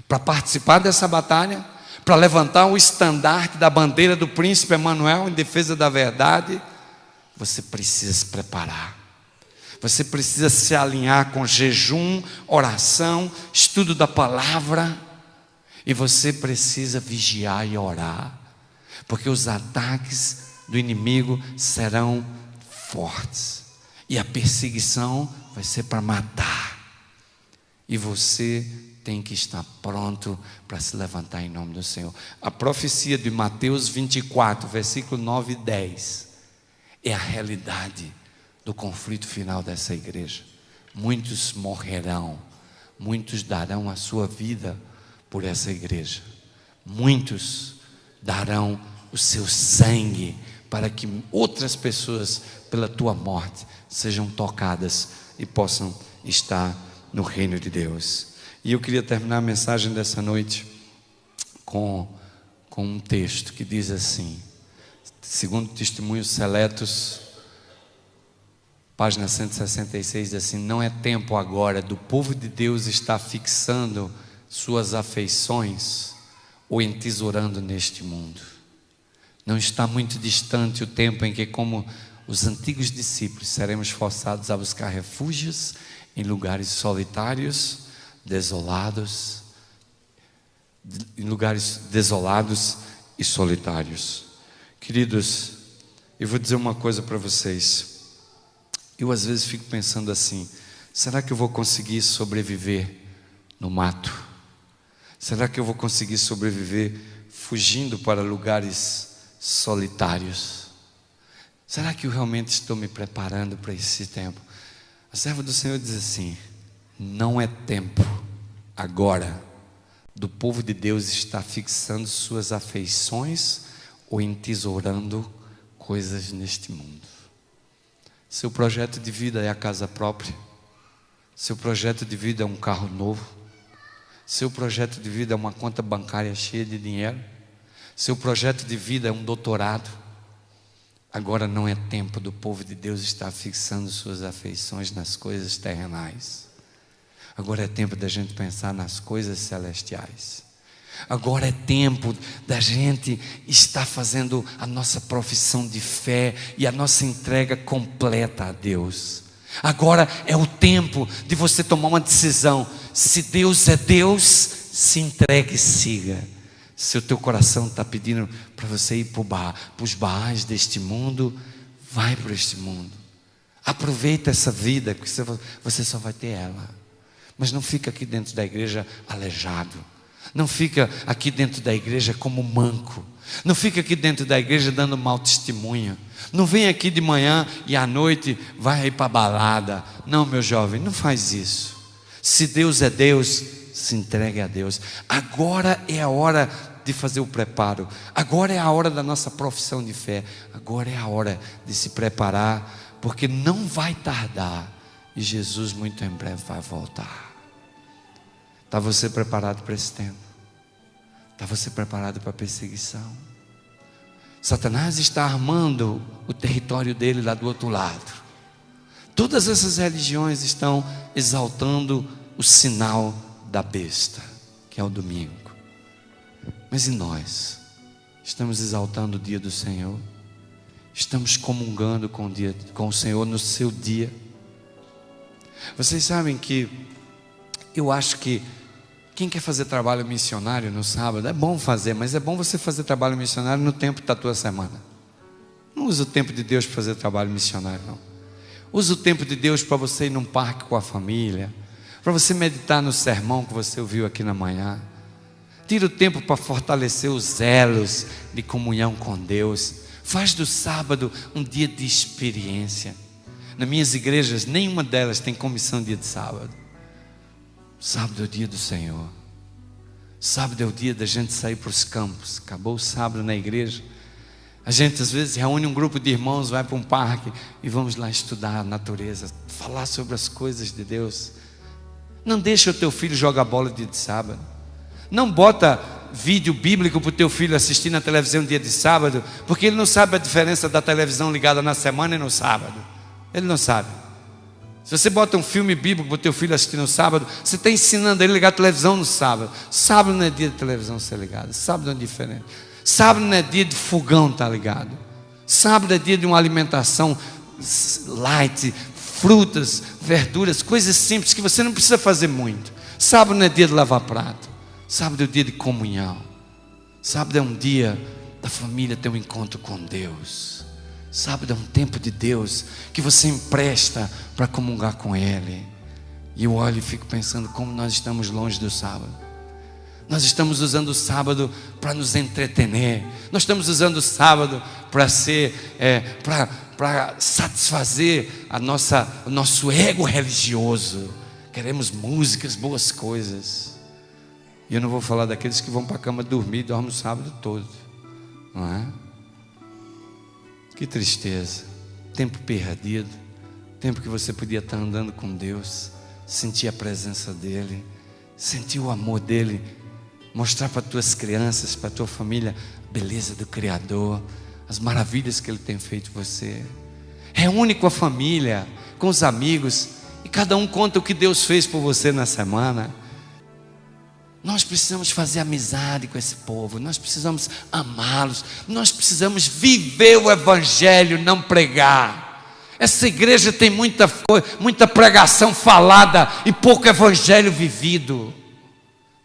Para participar dessa batalha, para levantar o estandarte da bandeira do príncipe Emanuel em defesa da verdade, você precisa se preparar. Você precisa se alinhar com jejum, oração, estudo da palavra. E você precisa vigiar e orar, porque os ataques do inimigo serão fortes. E a perseguição vai ser para matar. E você tem que estar pronto para se levantar em nome do Senhor. A profecia de Mateus 24, versículo 9 e 10, é a realidade do conflito final dessa igreja. Muitos morrerão, muitos darão a sua vida por essa igreja. Muitos darão o seu sangue para que outras pessoas, pela tua morte, sejam tocadas e possam estar no reino de Deus. E eu queria terminar a mensagem dessa noite com um texto que diz assim, segundo Testemunhos Seletos, página 166, diz assim: não é tempo agora do povo de Deus estar fixando suas afeições ou entesourando neste mundo. Não está muito distante o tempo em que, como os antigos discípulos, seremos forçados a buscar refúgios em lugares solitários, desolados, em lugares desolados e solitários. Queridos, eu vou dizer uma coisa para vocês. Eu às vezes fico pensando assim: será que eu vou conseguir sobreviver no mato? Será que eu vou conseguir sobreviver fugindo para lugares solitários? Será que eu realmente estou me preparando para esse tempo? A serva do Senhor diz assim: não é tempo agora do povo de Deus estar fixando suas afeições ou entesourando coisas neste mundo. Seu projeto de vida é a casa própria. Seu projeto de vida é um carro novo. Seu projeto de vida é uma conta bancária cheia de dinheiro. Seu projeto de vida é um doutorado. Agora não é tempo do povo de Deus estar fixando suas afeições nas coisas terrenais. Agora é tempo da gente pensar nas coisas celestiais. Agora é tempo da gente estar fazendo a nossa profissão de fé e a nossa entrega completa a Deus. Agora é o tempo de você tomar uma decisão. Se Deus é Deus, se entregue e siga. Se o teu coração está pedindo para você ir para os Baais deste mundo, vai para este mundo. Aproveita essa vida, que você só vai ter ela. Mas não fica aqui dentro da igreja aleijado. Não fica aqui dentro da igreja como manco. Não fica aqui dentro da igreja dando mau testemunho. Não vem aqui de manhã e à noite vai para a balada. Não, meu jovem, não faz isso. Se Deus é Deus, se entregue a Deus. Agora é a hora de fazer o preparo. Agora é a hora da nossa profissão de fé. Agora é a hora de se preparar, porque não vai tardar e Jesus muito em breve vai voltar. Está você preparado para esse tempo? Está você preparado para a perseguição? Satanás está armando o território dele lá do outro lado. Todas essas religiões estão exaltando o sinal da besta, que é o domingo. Mas e nós? Estamos exaltando o dia do Senhor? Estamos comungando com o Senhor no seu dia? Vocês sabem que eu acho que quem quer fazer trabalho missionário no sábado, é bom fazer, mas é bom você fazer trabalho missionário no tempo da tua semana. Não usa o tempo de Deus para fazer trabalho missionário, não. Usa o tempo de Deus para você ir num parque com a família, para você meditar no sermão que você ouviu aqui na manhã. Tira o tempo para fortalecer os elos de comunhão com Deus. Faz do sábado um dia de experiência. Nas minhas igrejas, nenhuma delas tem comissão dia de sábado. Sábado é o dia do Senhor. Sábado é o dia da gente sair para os campos. Acabou o sábado na igreja, a gente às vezes reúne um grupo de irmãos, vai para um parque e vamos lá estudar a natureza, falar sobre as coisas de Deus. Não deixa o teu filho jogar bola dia de sábado. Não bota vídeo bíblico para o teu filho assistir na televisão dia de sábado, porque ele não sabe a diferença da televisão ligada na semana e no sábado. Ele não sabe. Se você bota um filme bíblico para o teu filho assistir no sábado, você está ensinando ele a ligar a televisão no sábado. Sábado não é dia de televisão ser ligada. Sábado é diferente. Sábado não é dia de fogão estar ligado. Sábado é dia de uma alimentação light, frutas, verduras, coisas simples que você não precisa fazer muito. Sábado não é dia de lavar prato. Sábado é o dia de comunhão. Sábado é um dia da família ter um encontro com Deus. Sábado é um tempo de Deus que você empresta para comungar com Ele. E eu olho e fico pensando como nós estamos longe do sábado. Nós estamos usando o sábado para nos entretener. Nós estamos usando o sábado para satisfazer o nosso ego religioso. Queremos músicas, boas coisas. E eu não vou falar daqueles que vão para a cama dormir e dormem o sábado todo, não é? Que tristeza. Tempo perdido. Tempo que você podia estar andando com Deus, sentir a presença dEle, sentir o amor dEle, mostrar para tuas crianças, para tua família a beleza do Criador, as maravilhas que Ele tem feito por você. Reúne com a família, com os amigos, e cada um conta o que Deus fez por você na semana. Nós precisamos fazer amizade com esse povo, nós precisamos amá-los, nós precisamos viver o Evangelho, não pregar. Essa igreja tem muita pregação falada e pouco Evangelho vivido.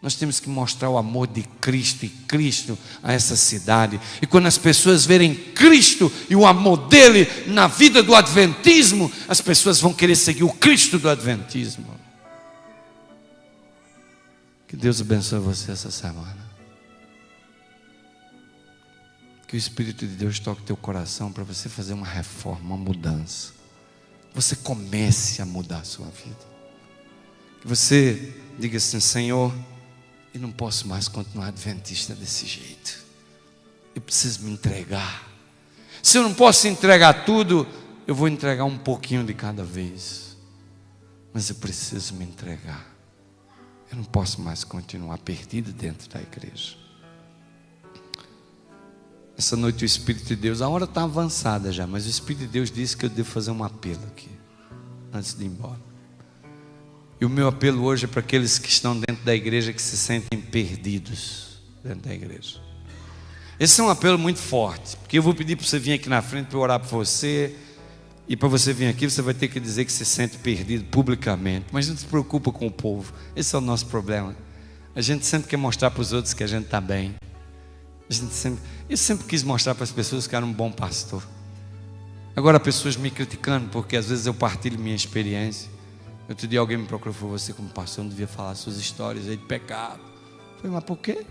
Nós temos que mostrar o amor de Cristo e Cristo a essa cidade. E quando as pessoas verem Cristo e o amor dele na vida do adventismo, as pessoas vão querer seguir o Cristo do adventismo. Que Deus abençoe você essa semana. Que o Espírito de Deus toque teu coração para você fazer uma reforma, uma mudança. Você comece a mudar a sua vida. Que você diga assim: Senhor, eu não posso mais continuar adventista desse jeito. Eu preciso me entregar. Se eu não posso entregar tudo, eu vou entregar um pouquinho de cada vez. Mas eu preciso me entregar. Eu não posso mais continuar perdido dentro da igreja. Essa noite o Espírito de Deus, a hora está avançada já, mas o Espírito de Deus disse que eu devo fazer um apelo aqui, antes de ir embora. E o meu apelo hoje é para aqueles que estão dentro da igreja, que se sentem perdidos dentro da igreja. Esse é um apelo muito forte, porque eu vou pedir para você vir aqui na frente para eu orar por você. E para você vir aqui, você vai ter que dizer que se sente perdido publicamente. Mas não se preocupa com o povo. Esse é o nosso problema. A gente sempre quer mostrar para os outros que a gente está bem. Eu sempre quis mostrar para as pessoas que era um bom pastor. Agora pessoas me criticando, porque às vezes eu partilho minha experiência. Outro dia alguém me procurou e falou: você como pastor não devia falar suas histórias aí de pecado. Eu falei: mas por quê?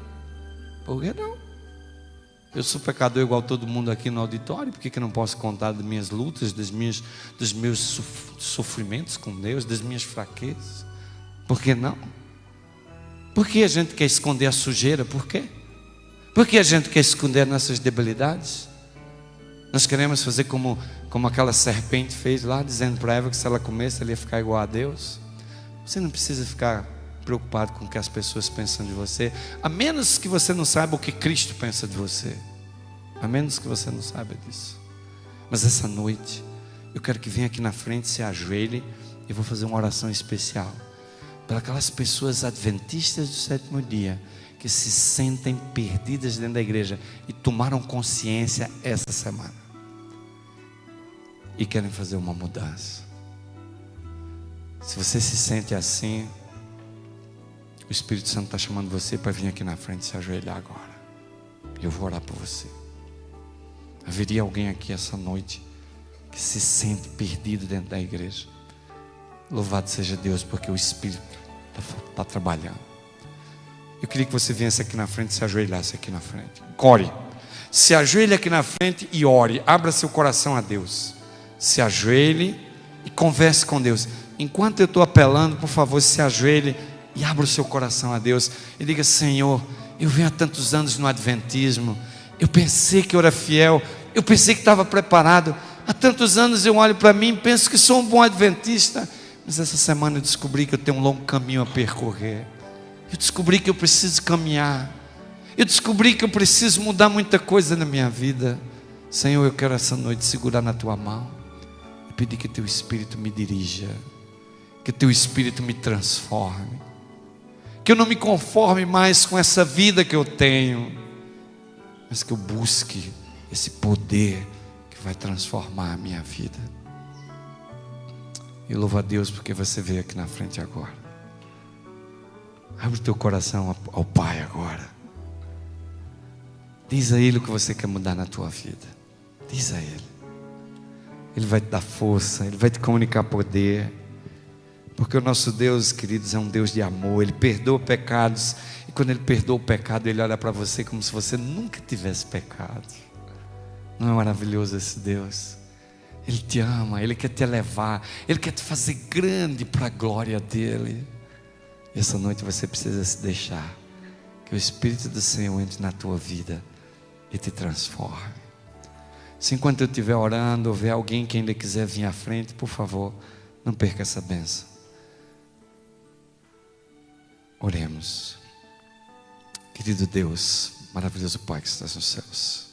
Por que não? Eu sou pecador igual todo mundo aqui no auditório. Por que eu não posso contar das minhas lutas, dos meus sofrimentos com Deus, das minhas fraquezas? Por que não? Por que a gente quer esconder a sujeira? Por quê? Por que a gente quer esconder nossas debilidades? Nós queremos fazer como aquela serpente fez lá, dizendo para Eva que se ela comesse, ela ia ficar igual a Deus. Você não precisa ficar preocupado com o que as pessoas pensam de você, a menos que você não saiba o que Cristo pensa de você. A menos que você não saiba disso. Mas essa noite eu quero que venha aqui na frente, se ajoelhe, e vou fazer uma oração especial para aquelas pessoas adventistas do sétimo dia que se sentem perdidas dentro da igreja e tomaram consciência essa semana e querem fazer uma mudança. Se você se sente assim, o Espírito Santo está chamando você para vir aqui na frente e se ajoelhar agora. Eu vou orar por você. Haveria alguém aqui essa noite que se sente perdido dentro da igreja. Louvado seja Deus, porque o Espírito está trabalhando. Eu queria que você viesse aqui na frente e se ajoelhasse aqui na frente. Ore. Se ajoelhe aqui na frente e ore. Abra seu coração a Deus. Se ajoelhe e converse com Deus. Enquanto eu estou apelando, por favor, se ajoelhe e abra o seu coração a Deus e diga: Senhor, eu venho há tantos anos no adventismo, eu pensei que eu era fiel, eu pensei que estava preparado, há tantos anos eu olho para mim e penso que sou um bom adventista, mas essa semana eu descobri que eu tenho um longo caminho a percorrer, eu descobri que eu preciso caminhar, Eu descobri que eu preciso mudar muita coisa na minha vida. Senhor, eu quero essa noite segurar na tua mão e pedir que teu Espírito me dirija, que teu Espírito me transforme, que eu não me conforme mais com essa vida que eu tenho, mas que eu busque esse poder que vai transformar a minha vida. E louvo a Deus porque você veio aqui na frente agora. Abre o teu coração ao Pai agora. Diz a Ele o que você quer mudar na tua vida. Diz a Ele. Ele vai te dar força, Ele vai te comunicar poder. Porque o nosso Deus, queridos, é um Deus de amor. Ele perdoa pecados. E quando Ele perdoa o pecado, Ele olha para você como se você nunca tivesse pecado. Não é maravilhoso esse Deus? Ele te ama, Ele quer te elevar, Ele quer te fazer grande para a glória dEle. E essa noite você precisa se deixar que o Espírito do Senhor entre na tua vida e te transforme. Se enquanto eu estiver orando, houver alguém que ainda quiser vir à frente, por favor, não perca essa bênção. Oremos. Querido Deus, maravilhoso Pai que estás nos céus,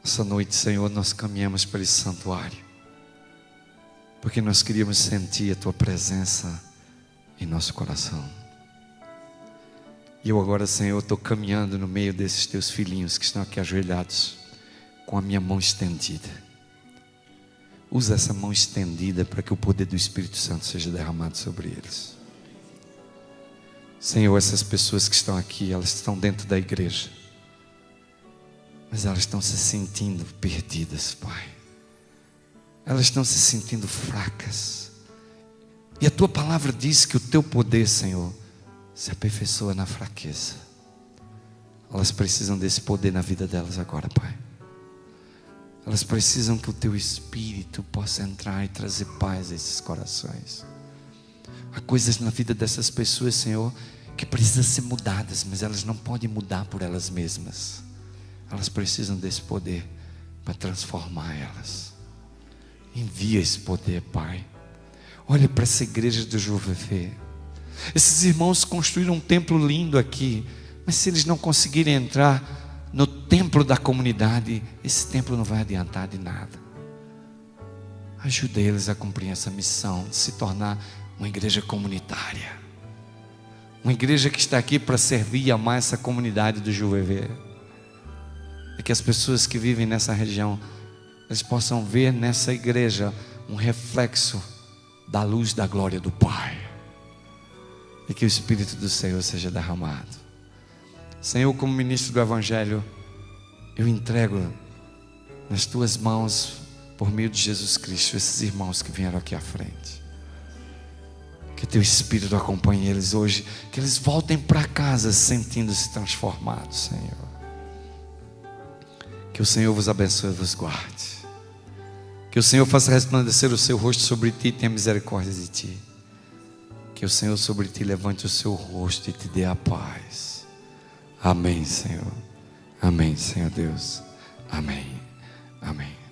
essa noite, Senhor, nós caminhamos para esse santuário, porque nós queríamos sentir a tua presença em nosso coração. E eu agora, Senhor, estou caminhando no meio desses teus filhinhos que estão aqui ajoelhados, com a minha mão estendida. Usa essa mão estendida para que o poder do Espírito Santo seja derramado sobre eles. Senhor, essas pessoas que estão aqui, elas estão dentro da igreja, mas elas estão se sentindo perdidas, Pai. Elas estão se sentindo fracas. E a tua palavra diz que o teu poder, Senhor, se aperfeiçoa na fraqueza. Elas precisam desse poder na vida delas agora, Pai. Elas precisam que o teu Espírito possa entrar e trazer paz a esses corações. Há coisas na vida dessas pessoas, Senhor, que precisam ser mudadas, mas elas não podem mudar por elas mesmas. Elas precisam desse poder para transformar elas. Envia esse poder, Pai. Olha para essa igreja do JVV. Esses irmãos construíram um templo lindo aqui, mas se eles não conseguirem entrar no templo da comunidade, esse templo não vai adiantar de nada. Ajuda eles a cumprir essa missão de se tornar uma igreja comunitária, uma igreja que está aqui para servir e amar essa comunidade do JVV. É que as pessoas que vivem nessa região, eles possam ver nessa igreja um reflexo da luz da glória do Pai, e que o Espírito do Senhor seja derramado. Senhor, como ministro do Evangelho, eu entrego nas tuas mãos, por meio de Jesus Cristo, esses irmãos que vieram aqui à frente. Que teu Espírito acompanhe eles hoje, que eles voltem para casa sentindo-se transformados, Senhor. Que o Senhor vos abençoe e vos guarde. Que o Senhor faça resplandecer o seu rosto sobre ti e tenha misericórdia de ti. Que o Senhor sobre ti levante o seu rosto e te dê a paz. Amém, Senhor. Amém, Senhor Deus. Amém. Amém.